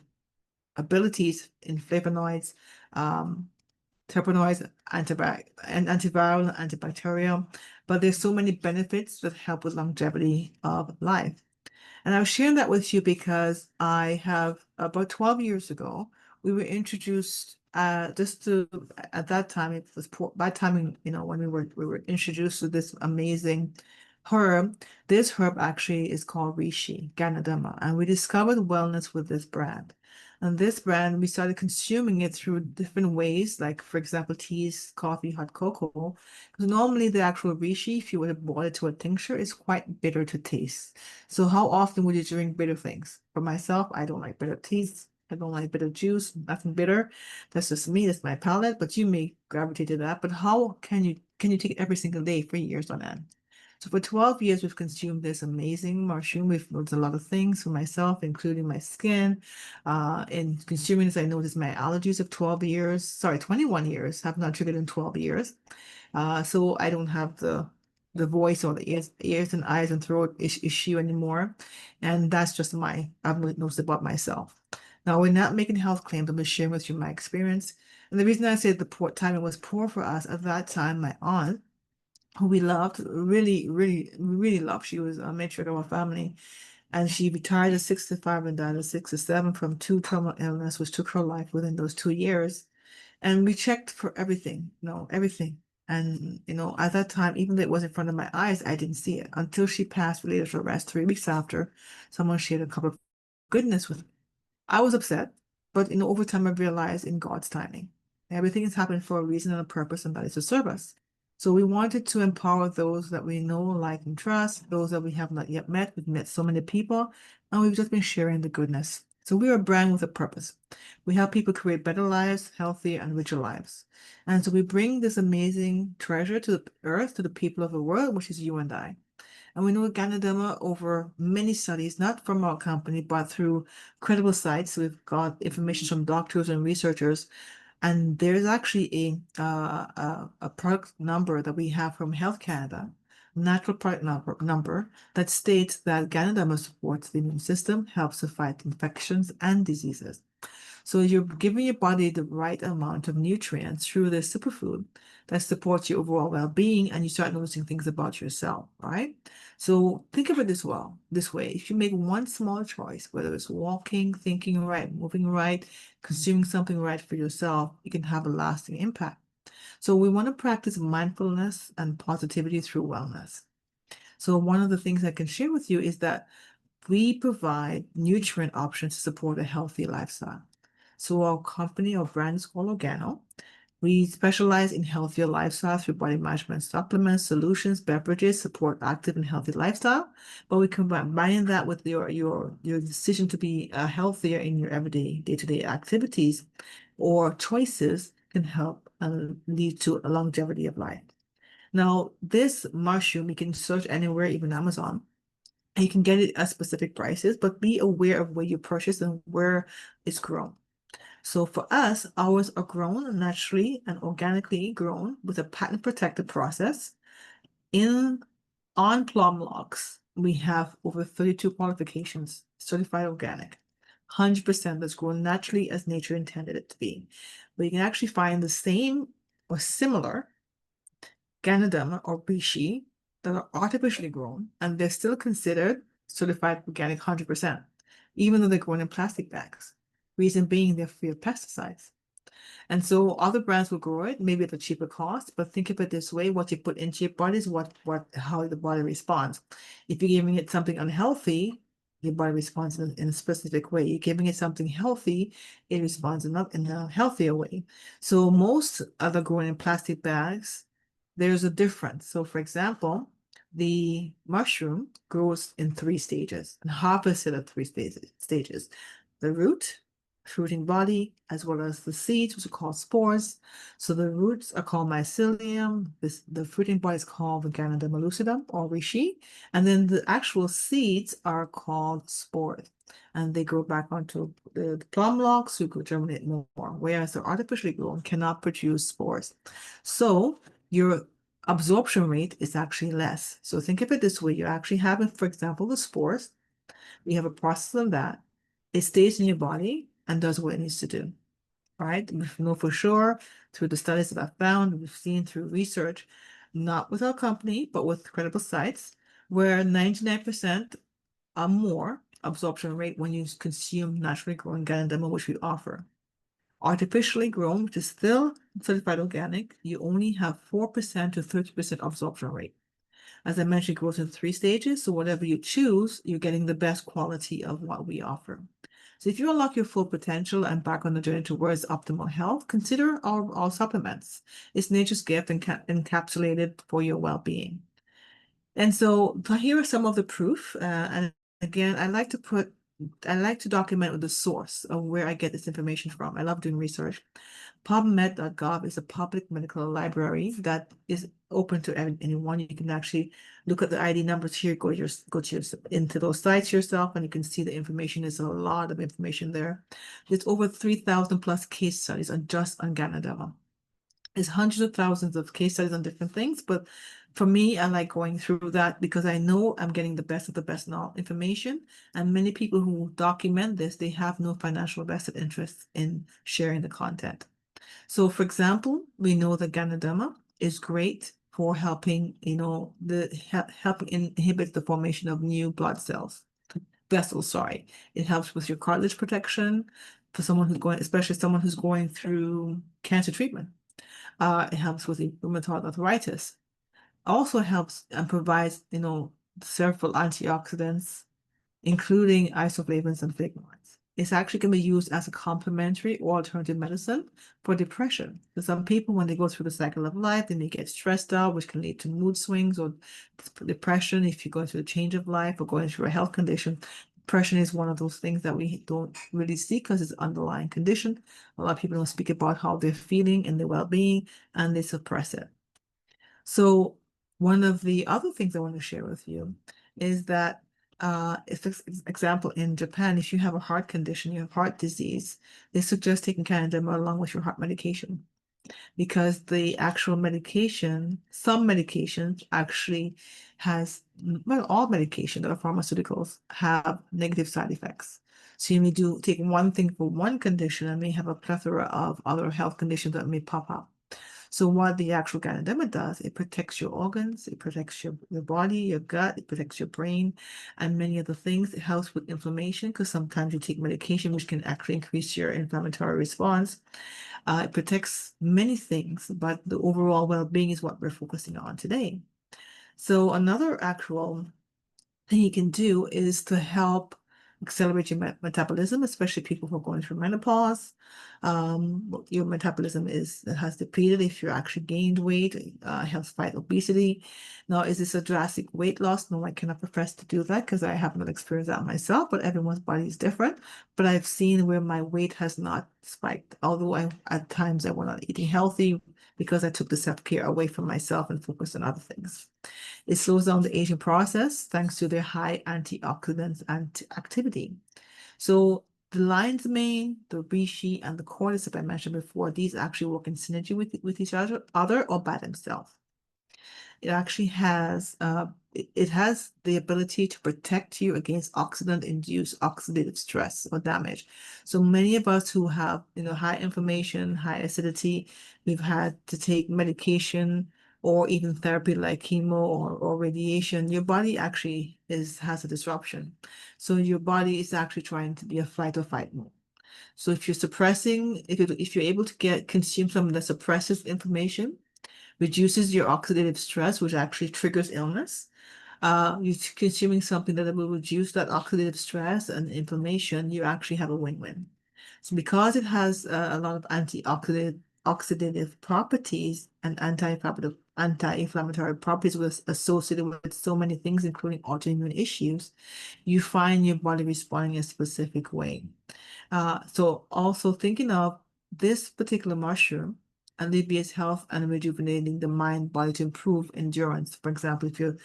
abilities in flavonoids, um, terpenoids, antiviral, antibacterial, but there's so many benefits that help with longevity of life. And I was sharing that with you because I have about 12 years ago, we were introduced just to at that time it was poor by timing, when we were introduced to this amazing herb. This herb actually is called reishi, Ganoderma, and we discovered wellness with this brand. And this brand, we started consuming it through different ways, like for example, teas, coffee, hot cocoa. Because normally the actual reishi, if you were to boil it to a tincture, is quite bitter to taste. So how often would you drink bitter things? For myself, I don't like bitter teas. I don't like bitter juice, nothing bitter. That's just me, that's my palate, but you may gravitate to that. But how can you take it every single day for years on end? So for 12 years, we've consumed this amazing mushroom. We've noticed a lot of things for myself, including my skin. In consuming this, I noticed my allergies of 12 years, sorry, 21 years, have not triggered in 12 years. So I don't have the voice or the ears and eyes and throat issue anymore. And that's just I've noticed about myself. Now, we're not making health claims. I'm just sharing with you my experience. And the reason I said the poor timing was poor for us at that time, my aunt, who we loved, really, really, really loved. She was a matriarch of our family. And she retired at 65 and died at 67 from 2 terminal illness, which took her life within those 2 years. And we checked for everything, everything. And, at that time, even though it was in front of my eyes, I didn't see it until she passed related to arrest 3 weeks after someone shared a cup of goodness with me. I was upset, but, over time, I realized in God's timing, everything is happening for a reason and a purpose, and that is to serve us. So we wanted to empower those that we know, like, and trust, those that we have not yet met. We've met so many people, and we've just been sharing the goodness. So we are a brand with a purpose. We help people create better lives, healthier and richer lives. And so we bring this amazing treasure to the earth, to the people of the world, which is you and I. And we know Ganoderma over many studies, not from our company, but through credible sites. We've got information from doctors and researchers. And there's actually a product number that we have from Health Canada, natural product number that states that Ganoderma supports the immune system, helps to fight infections and diseases. So you're giving your body the right amount of nutrients through this superfood that supports your overall well-being, and you start noticing things about yourself, right? So think of it this way. If you make one small choice, whether it's walking, thinking right, moving right, consuming something right for yourself, you can have a lasting impact. So we want to practice mindfulness and positivity through wellness. So one of the things I can share with you is that we provide nutrient options to support a healthy lifestyle. So our company or brand is called Organo. We specialize in healthier lifestyle through body management supplements, solutions, beverages, support active and healthy lifestyle. But we combine that with your decision to be healthier in your everyday day-to-day activities or choices can help lead to a longevity of life. Now, this mushroom you can search anywhere, even Amazon. And you can get it at specific prices, but be aware of where you purchase and where it's grown. So for us, ours are grown naturally and organically grown with a patent protected process in on plum logs. We have over 32 qualifications, certified organic, 100% that's grown naturally as nature intended it to be. But you can actually find the same or similar Ganoderma or Reishi that are artificially grown, and they're still considered certified organic 100%, even though they're grown in plastic bags. Reason being, they're free of pesticides. And so other brands will grow it, maybe at a cheaper cost, but think of it this way: what you put into your body is how the body responds. If you're giving it something unhealthy, your body responds in a specific way. You're giving it something healthy, it responds in a healthier way. So most other growing in plastic bags, there's a difference. So for example, the mushroom grows in 3 stages and harvested at 3 stages. The root, fruiting body, as well as the seeds, which are called spores. So the roots are called mycelium. The fruiting body is called the Ganoderma lucidum or reishi. And then the actual seeds are called spores. And they grow back onto the plum logs so you could germinate more, whereas the artificially grown cannot produce spores. So your absorption rate is actually less. So think of it this way: you're actually having, for example, the spores. We have a process of that. It stays in your body and does what it needs to do, right? We know for sure through the studies that I've found, we've seen through research, not with our company, but with credible sites, where 99% or more absorption rate when you consume naturally grown Ganoderma, which we offer. Artificially grown, which is still certified organic, you only have 4% to 30% absorption rate. As I mentioned, it grows in 3 stages. So whatever you choose, you're getting the best quality of what we offer. So if you unlock your full potential and back on the journey towards optimal health, consider our supplements. It's nature's gift encapsulated for your well-being. And so here are some of the proof. And again, I like to document the source of where I get this information from. I love doing research. PubMed.gov is a public medical library that is open to anyone. You can actually look at the ID numbers here, go into those sites yourself, and you can see the information. There's a lot of information there. There's over 3,000 plus case studies on Ganoderma. There's hundreds of thousands of case studies on different things, but for me, I like going through that because I know I'm getting the best of the best information. And many people who document this, they have no financial vested interest in sharing the content. So for example, we know that Ganoderma is great for helping, helping inhibit the formation of new blood vessels, sorry. It helps with your cartilage protection for someone who's going, especially someone who's going through cancer treatment. It helps with rheumatoid arthritis. Also helps and provides, several antioxidants, including isoflavones and flavonoids. It's actually can be used as a complementary or alternative medicine for depression. So some people, when they go through the cycle of life, they may get stressed out, which can lead to mood swings or depression. If you're going through a change of life or going through a health condition, depression is one of those things that we don't really see because it's an underlying condition. A lot of people don't speak about how they're feeling and their well-being, and they suppress it. So one of the other things I want to share with you is that if, for example, in Japan, if you have a heart condition, you have heart disease, they suggest taking Candida along with your heart medication because the actual medication, some medications actually has, well, all medication that are pharmaceuticals have negative side effects. So you may take one thing for one condition and may have a plethora of other health conditions that may pop up. So what the actual Ganoderma does, it protects your organs, it protects your body, your gut, it protects your brain, and many other things. It helps with inflammation because sometimes you take medication which can actually increase your inflammatory response. It protects many things, but the overall well-being is what we're focusing on today. So another actual thing you can do is to help accelerate your metabolism, especially people who are going through menopause. Your metabolism has depleted if you're actually gained weight, helps fight obesity. Now, is this a drastic weight loss? No, I cannot profess to do that because I have not experienced that myself, but everyone's body is different. But I've seen where my weight has not spiked, although at times I was not eating healthy, because I took the self-care away from myself and focused on other things. It slows down the aging process thanks to their high antioxidants and activity. So the lion's mane, the reishi, and the cordyceps I mentioned before, these actually work in synergy with each other or by themselves. It actually has it has the ability to protect you against oxidant-induced oxidative stress or damage. So many of us who have, high inflammation, high acidity, we've had to take medication or even therapy like chemo or radiation. Your body actually has a disruption. So your body is actually trying to be a fight or fight mode. So if you're suppressing, if you're able to consume something that suppresses inflammation, reduces your oxidative stress, which actually triggers illness. You're consuming something that will reduce that oxidative stress and inflammation, you actually have a win-win. So because it has a lot of oxidative properties and anti-inflammatory properties associated with so many things, including autoimmune issues, you find your body responding a specific way. So also thinking of this particular mushroom alleviates health and rejuvenating the mind body to improve endurance. For example, if you're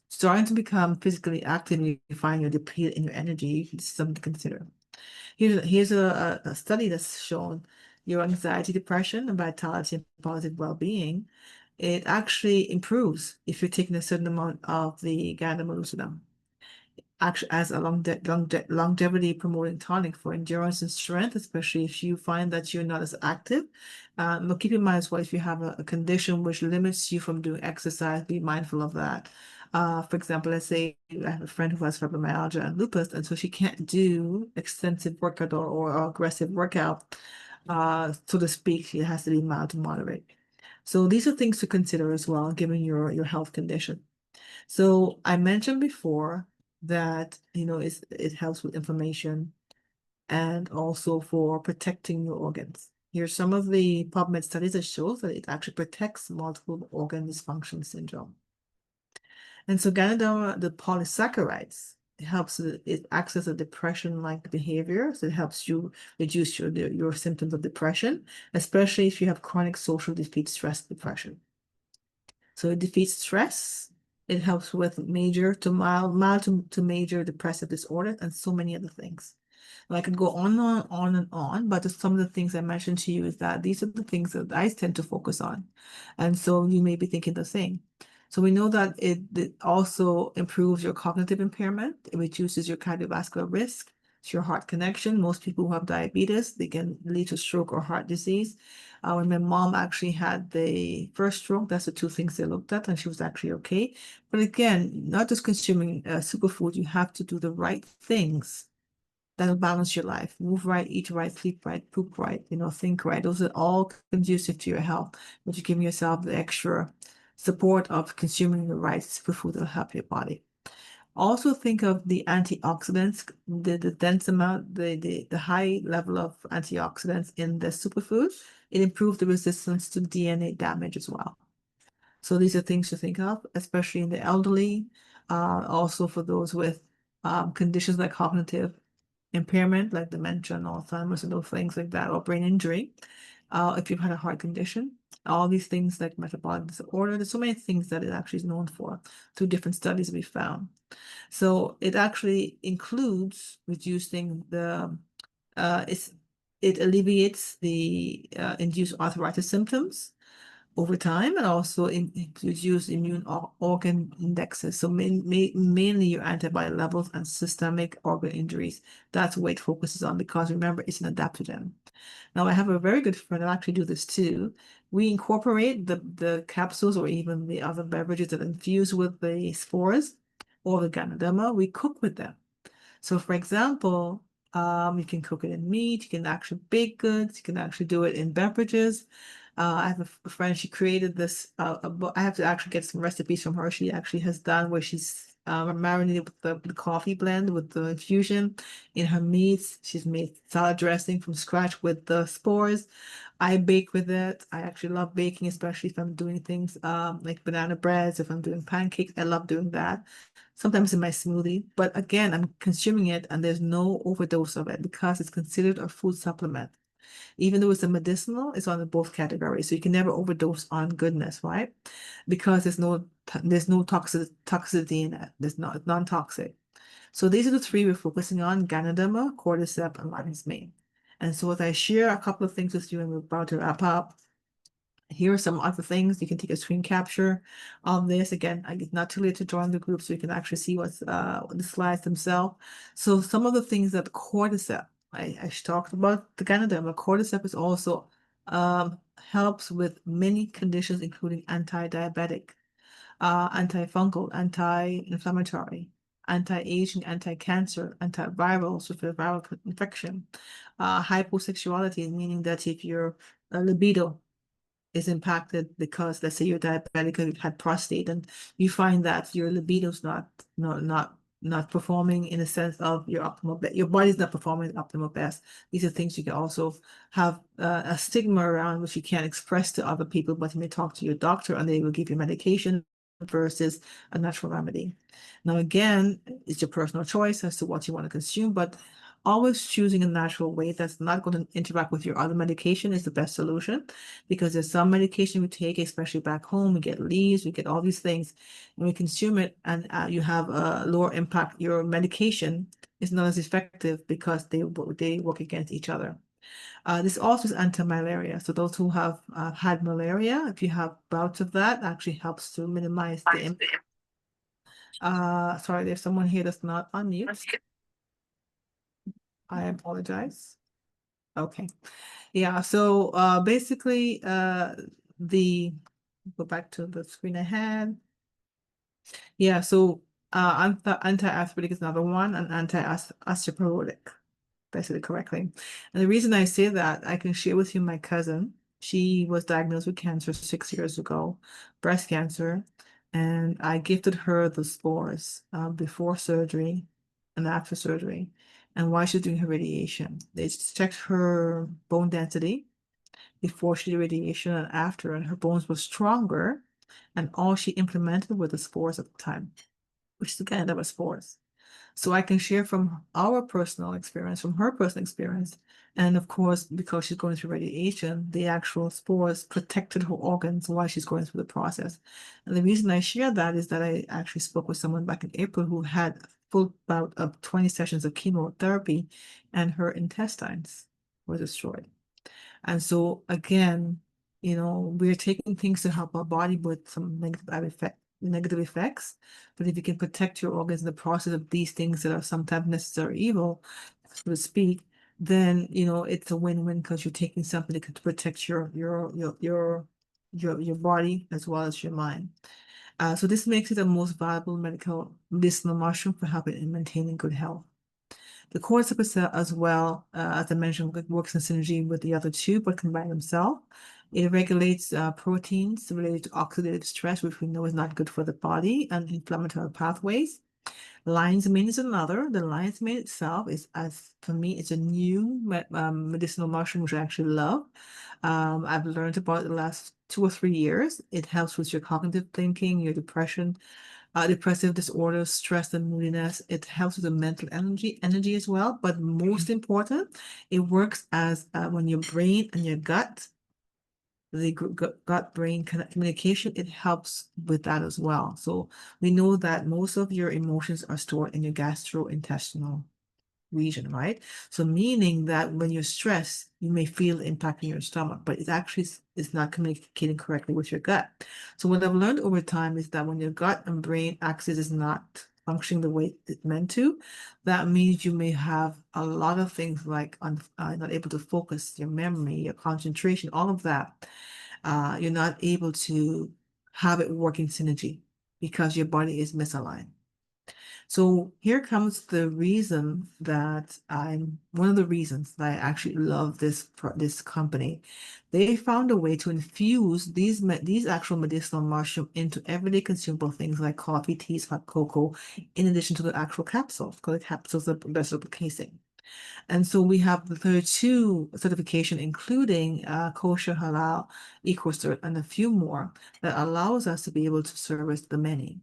starting to become physically active, you find you're depleted in your energy, it's something to consider. Here's a study that's shown your anxiety, depression, and vitality and positive well-being. It actually improves if you're taking a certain amount of the ganomenosine actually as a longevity promoting tonic for endurance and strength, especially if you find that you're not as active. But keep in mind as well, if you have a condition which limits you from doing exercise, be mindful of that. For example, let's say I have a friend who has fibromyalgia and lupus, and so she can't do extensive workout or aggressive workout, so to speak. It has to be mild to moderate. So these are things to consider as well, given your health condition. So I mentioned before that, it helps with inflammation and also for protecting your organs. Here's some of the PubMed studies that shows that it actually protects multiple organ dysfunction syndrome. And so Ganoderma, the polysaccharides, it acts as a depression-like behavior. So it helps you reduce your symptoms of depression, especially if you have chronic social defeat stress depression. So it defeats stress. It helps with major to mild to major depressive disorder and so many other things. And I could go on and on, but some of the things I mentioned to you is that these are the things that I tend to focus on. And so you may be thinking the same. So we know that it also improves your cognitive impairment. It reduces your cardiovascular risk. It's your heart connection. Most people who have diabetes, they can lead to stroke or heart disease. When my mom actually had the first stroke, that's the two things they looked at, and she was actually okay. But again, not just consuming superfood, you have to do the right things that'll balance your life. Move right, eat right, sleep right, poop right, think right. Those are all conducive to your health, but you're giving yourself the extra support of consuming the right superfood that'll help your body. Also think of the antioxidants, the dense amount, the high level of antioxidants in the superfood. It improves the resistance to DNA damage as well. So these are things to think of, especially in the elderly, also for those with conditions like cognitive impairment, like dementia and Alzheimer's and those things like that, or brain injury. If you've had a heart condition, all these things like metabolic disorder, there's so many things that it actually is known for through different studies we found. So it actually includes reducing uh, it's, it alleviates the induced arthritis symptoms over time and also reduce immune organ indexes. So mainly your antibody levels and systemic organ injuries. That's what it focuses on because remember, it's an adaptogen. Now, I have a very good friend that actually do this too. We incorporate the capsules or even the other beverages that infuse with the spores or the Ganoderma. We cook with them. So for example, you can cook it in meat, you can actually bake goods, you can actually do it in beverages. I have a friend, she created this, I have to actually get some recipes from her. She actually has done where she's marinated with the coffee blend with the infusion in her meats. She's made salad dressing from scratch with the spores. I bake with it. I actually love baking, especially if I'm doing things like banana breads, if I'm doing pancakes, I love doing that. Sometimes in my smoothie, but again, I'm consuming it and there's no overdose of it because it's considered a food supplement. Even though it's a medicinal, it's on both categories. So you can never overdose on goodness, right? Because there's no toxicity in it. There's not, it's non-toxic. So these are the three we're focusing on: Ganoderma, cordyceps, and lion's mane. And so as I share a couple of things with you and we're about to wrap up, here are some other things. You can take a screen capture of this. Again, it's not too late to join the group so you can actually see what's the slides themselves. So some of the things that cordyceps, I talked about the Ganoderma. Cordyceps is also helps with many conditions, including anti-diabetic, antifungal, anti-inflammatory, anti-aging, anti-cancer, antiviral, so for viral infection, hyposexuality, meaning that if your libido is impacted because let's say you're diabetic or you've had prostate and you find that your libido's not performing in a sense of your optimal your body's not performing at optimal best. These are things you can also have a stigma around which you can't express to other people, but you may talk to your doctor and they will give you medication versus a natural remedy. Now again, it's your personal choice as to what you want to consume, but always choosing a natural way that's not going to interact with your other medication is the best solution, because there's some medication we take, especially back home, we get leaves, we get all these things, and we consume it, and you have a lower impact. Your medication is not as effective because they work against each other. This also is anti-malaria. So those who have had malaria, if you have bouts of that, actually helps to minimize the impact. Sorry, there's someone here that's not on mute. I apologize. Okay. Yeah, so basically the go back to the screen I had. Yeah, so anti-arthritic is another one, and anti-osteoporotic, basically correctly. And the reason I say that, I can share with you my cousin. She was diagnosed with cancer 6 years ago, breast cancer, and I gifted her the spores before surgery and after surgery, and while she's doing her radiation. They checked her bone density before she did radiation and after, and her bones were stronger, and all she implemented were the spores at the time, which is again, that was spores. So I can share from our personal experience, from her personal experience. And of course, because she's going through radiation, the actual spores protected her organs while she's going through the process. And the reason I share that is that I actually spoke with someone back in April who had a full bout of 20 sessions of chemotherapy, and her intestines were destroyed. And so again, we're taking things to help our body with some negative effects. But if you can protect your organs in the process of these things that are sometimes necessary evil, so to speak, then it's a win-win, because you're taking something that could protect your body as well as your mind. So this makes it the most valuable medicinal mushroom for helping in maintaining good health. The cordyceps as well, as I mentioned, works in synergy with the other two, but can by themselves. It regulates proteins related to oxidative stress, which we know is not good for the body, and inflammatory pathways. Lion's mane is another. The lion's mane itself is, as for me, it's a new medicinal mushroom, which I actually love. I've learned about it the last 2 or 3 years. It helps with your cognitive thinking, your depression, depressive disorders, stress and moodiness. It helps with the mental energy as well. But most important, it works as when your brain and your gut, the gut-brain communication, it helps with that as well. So we know that most of your emotions are stored in your gastrointestinal region, right? So meaning that when you're stressed, you may feel the impact in your stomach, but it actually is not communicating correctly with your gut. So what I've learned over time is that when your gut and brain axis is not functioning the way it's meant to, that means you may have a lot of things like not able to focus, your memory, your concentration, all of that. You're not able to have it working synergy because your body is misaligned. So here comes the reason that one of the reasons that I actually love this company. They found a way to infuse these actual medicinal mushroom into everyday consumable things like coffee, teas, hot cocoa, in addition to the actual capsules, because the capsules are vegetable casing. And so we have the 32 certification, including kosher, halal, EcoCert, and a few more that allows us to be able to service the many.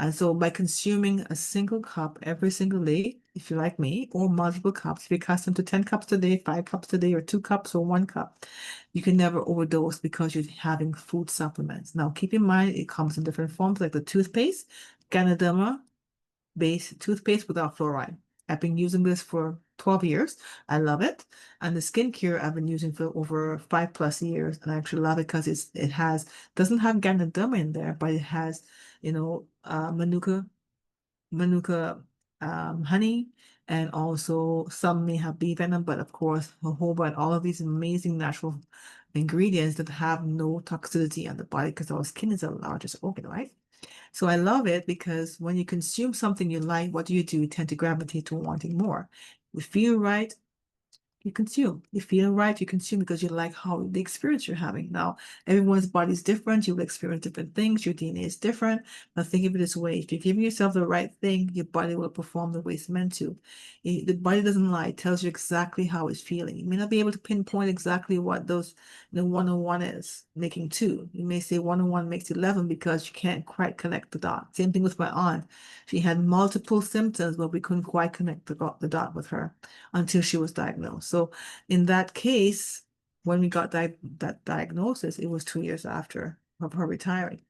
And so by consuming a single cup every single day, if you're like me, or multiple cups. If you're accustomed to 10 cups a day, 5 cups a day, or 2 cups or 1 cup, you can never overdose because you're having food supplements. Now, keep in mind, it comes in different forms, like the toothpaste, Ganoderma based toothpaste without fluoride. I've been using this for 12 years. I love it. And the skincare I've been using for over 5+ years. And I actually love it because it has doesn't have Ganoderma in there, but it has, Manuka honey, and also some may have bee venom, but of course, jojoba and all of these amazing natural ingredients that have no toxicity on the body because our skin is our largest organ, right? So I love it because when you consume something you like, what do? You tend to gravitate to wanting more. You feel right, you consume. You feel right, you consume because you like how the experience you're having. Now, everyone's body is different. You'll experience different things. Your DNA is different. But think of it this way: if you're giving yourself the right thing, your body will perform the way it's meant to. The body doesn't lie, it tells you exactly how it's feeling. You may not be able to pinpoint exactly what those 101 is making two. You may say 101 makes 11 because you can't quite connect the dot. Same thing with my aunt. She had multiple symptoms, but we couldn't quite connect the dot with her until she was diagnosed. So in that case, when we got that diagnosis, it was 2 years after of her retiring.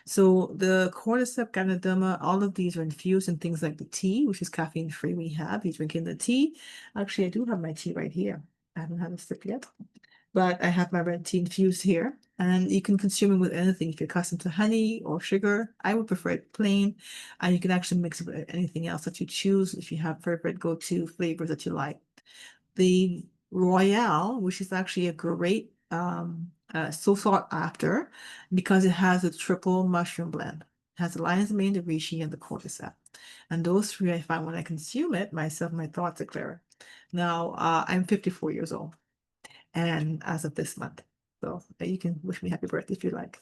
So the cordyceps, ganoderma, all of these are infused in things like the tea, which is caffeine free. We have you drinking the tea. Actually, I do have my tea right here. I haven't had a sip yet, but I have my red tea infused here. And you can consume it with anything. If you're accustomed to honey or sugar, I would prefer it plain. And you can actually mix it with anything else that you choose if you have favorite go-to flavors that you like. The Royale, which is actually a great, so sought after because it has a triple mushroom blend. It has the lion's mane, the reishi, and the cordyceps. And those three, I find when I consume it, myself, my thoughts are clearer. Now, I'm 54 years old and as of this month. So you can wish me happy birthday if you like.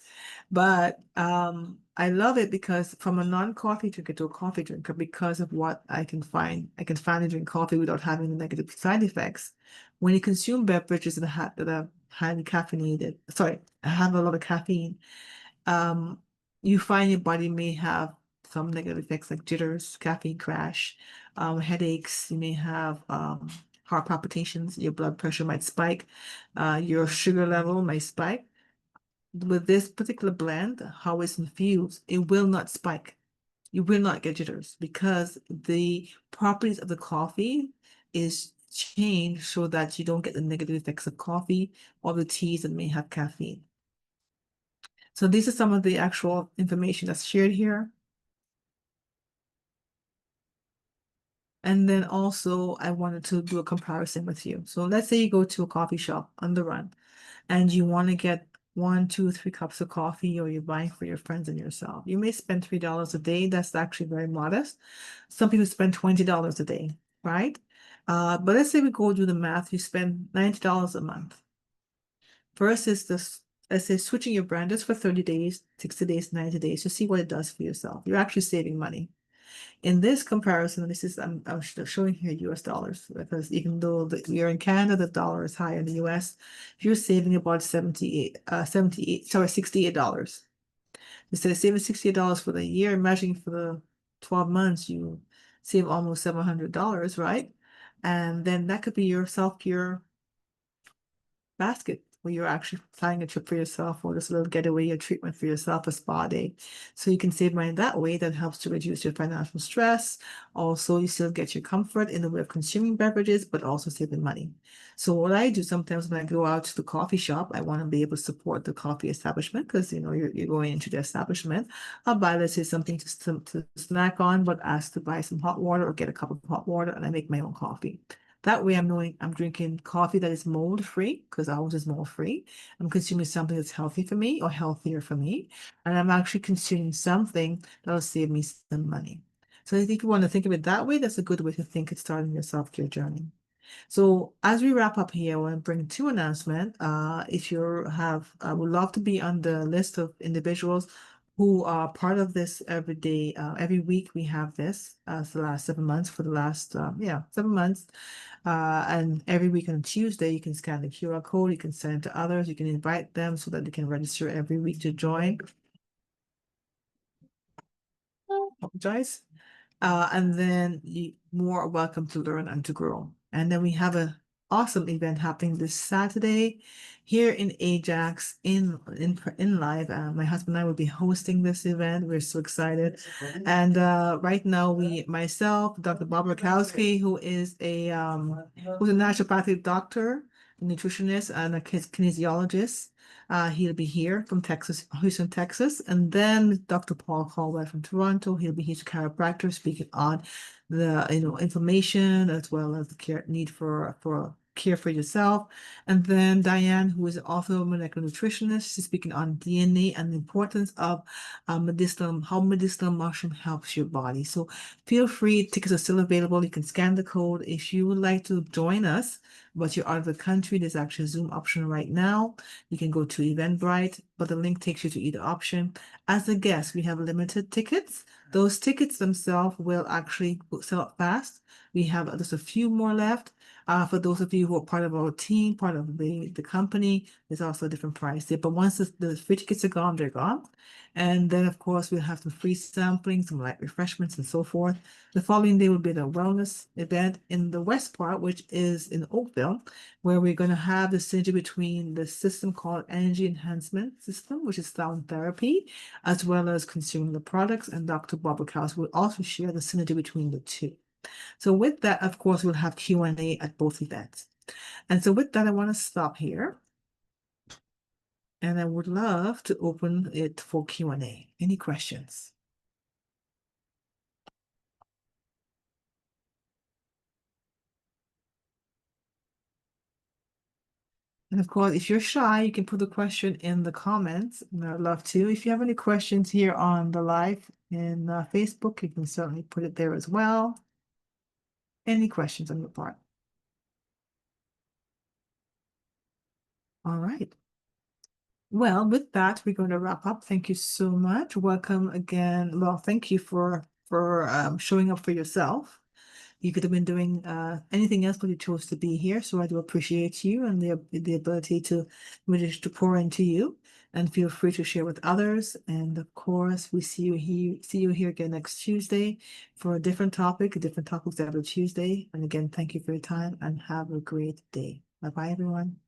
But I love it because from a non-coffee drinker to a coffee drinker, because of what I can find, I can finally drink coffee without having the negative side effects. When you consume beverages that are highly caffeinated, sorry, have a lot of caffeine, um, you find your body may have some negative effects like jitters, caffeine crash, headaches. You may have heart palpitations. Your blood pressure might spike. Your sugar level might spike. With this particular blend, how it's infused, it will not spike. You will not get jitters because the properties of the coffee is changed so that you don't get the negative effects of coffee or the teas that may have caffeine. So these are some of the actual information that's shared here. And then also I wanted to do a comparison with you. So let's say you go to a coffee shop on the run and you want to get 1, 2, 3 cups of coffee, or you're buying for your friends and yourself. You may spend $3 a day. That's actually very modest. Some people spend $20 a day, right? But let's say we go do the math, you spend $90 a month. First is this, let's say switching your brand just for 30 days, 60 days, 90 days to see what it does for yourself. You're actually saving money. In this comparison, this is I'm showing here US dollars because even though we are in Canada, the dollar is higher in the US. You're saving about 68 $68. Instead of saving $68 for the year, imagine for the 12 months, you save almost $700, right? And then that could be your self-care basket where you're actually planning a trip for yourself or just a little getaway or treatment for yourself, a spa day. So you can save money that way. That helps to reduce your financial stress. Also, you still get your comfort in the way of consuming beverages, but also saving money. So what I do sometimes when I go out to the coffee shop, I want to be able to support the coffee establishment because you're going into the establishment. I'll buy, let's say, something to snack on, but ask to buy some hot water or get a cup of hot water, and I make my own coffee. That way I'm knowing I'm drinking coffee that is mold free because ours is mold free. I'm consuming something that's healthy for me or healthier for me. And I'm actually consuming something that'll save me some money. So I think you want to think of it that way. That's a good way to think of starting your self-care journey. So as we wrap up here, I want to bring two announcements. If you have, I would love to be on the list of individuals who are part of this every day. Every week we have this for the last 7 months, for the last, 7 months. And every week on Tuesday, you can scan the QR code, you can send it to others, you can invite them so that they can register every week to join. Apologize. And then you more are welcome to learn and to grow. And then we have a awesome event happening this Saturday here in Ajax in live. My husband and I will be hosting this event. We're so excited. And right now myself, Dr. Bob Rakowski, who's a naturopathic doctor, a nutritionist, and a kinesiologist. He'll be here from Texas, Houston, Texas. And then Dr. Paul Caldwell from Toronto. He'll be his chiropractor speaking on the inflammation as well as the need for care for yourself. And then Diane, who is also a molecular nutritionist, she's speaking on DNA and the importance of how medicinal mushroom helps your body. So feel free, tickets are still available. You can scan the code. If you would like to join us, but you're out of the country, there's actually a Zoom option right now. You can go to Eventbrite, but the link takes you to either option. As a guest, we have limited tickets. Those tickets themselves will actually sell out fast. We have just a few more left. For those of you who are part of our team, part of the company, there's also a different price there. But once the free tickets are gone, they're gone. And then, of course, we'll have some free sampling, some light refreshments, and so forth. The following day will be the wellness event in the west part, which is in Oakville, where we're going to have the synergy between the system called Energy Enhancement System, which is sound therapy, as well as consuming the products. And Dr. Barbara Kraus will also share the synergy between the two. So with that, of course, we'll have Q&A at both events. And so with that, I want to stop here. And I would love to open it for Q&A. Any questions? And of course, if you're shy, you can put the question in the comments, and I'd love to. If you have any questions here on the live in Facebook, you can certainly put it there as well. Any questions on your part? All right. Well, with that, we're going to wrap up. Thank you so much. Welcome again. Well, thank you for showing up for yourself. You could have been doing anything else, but you chose to be here. So I do appreciate you and the ability to really to pour into you. And feel free to share with others. And of course, we see you here again next Tuesday for a different topics every Tuesday. And again, thank you for your time and have a great day. Bye bye, everyone.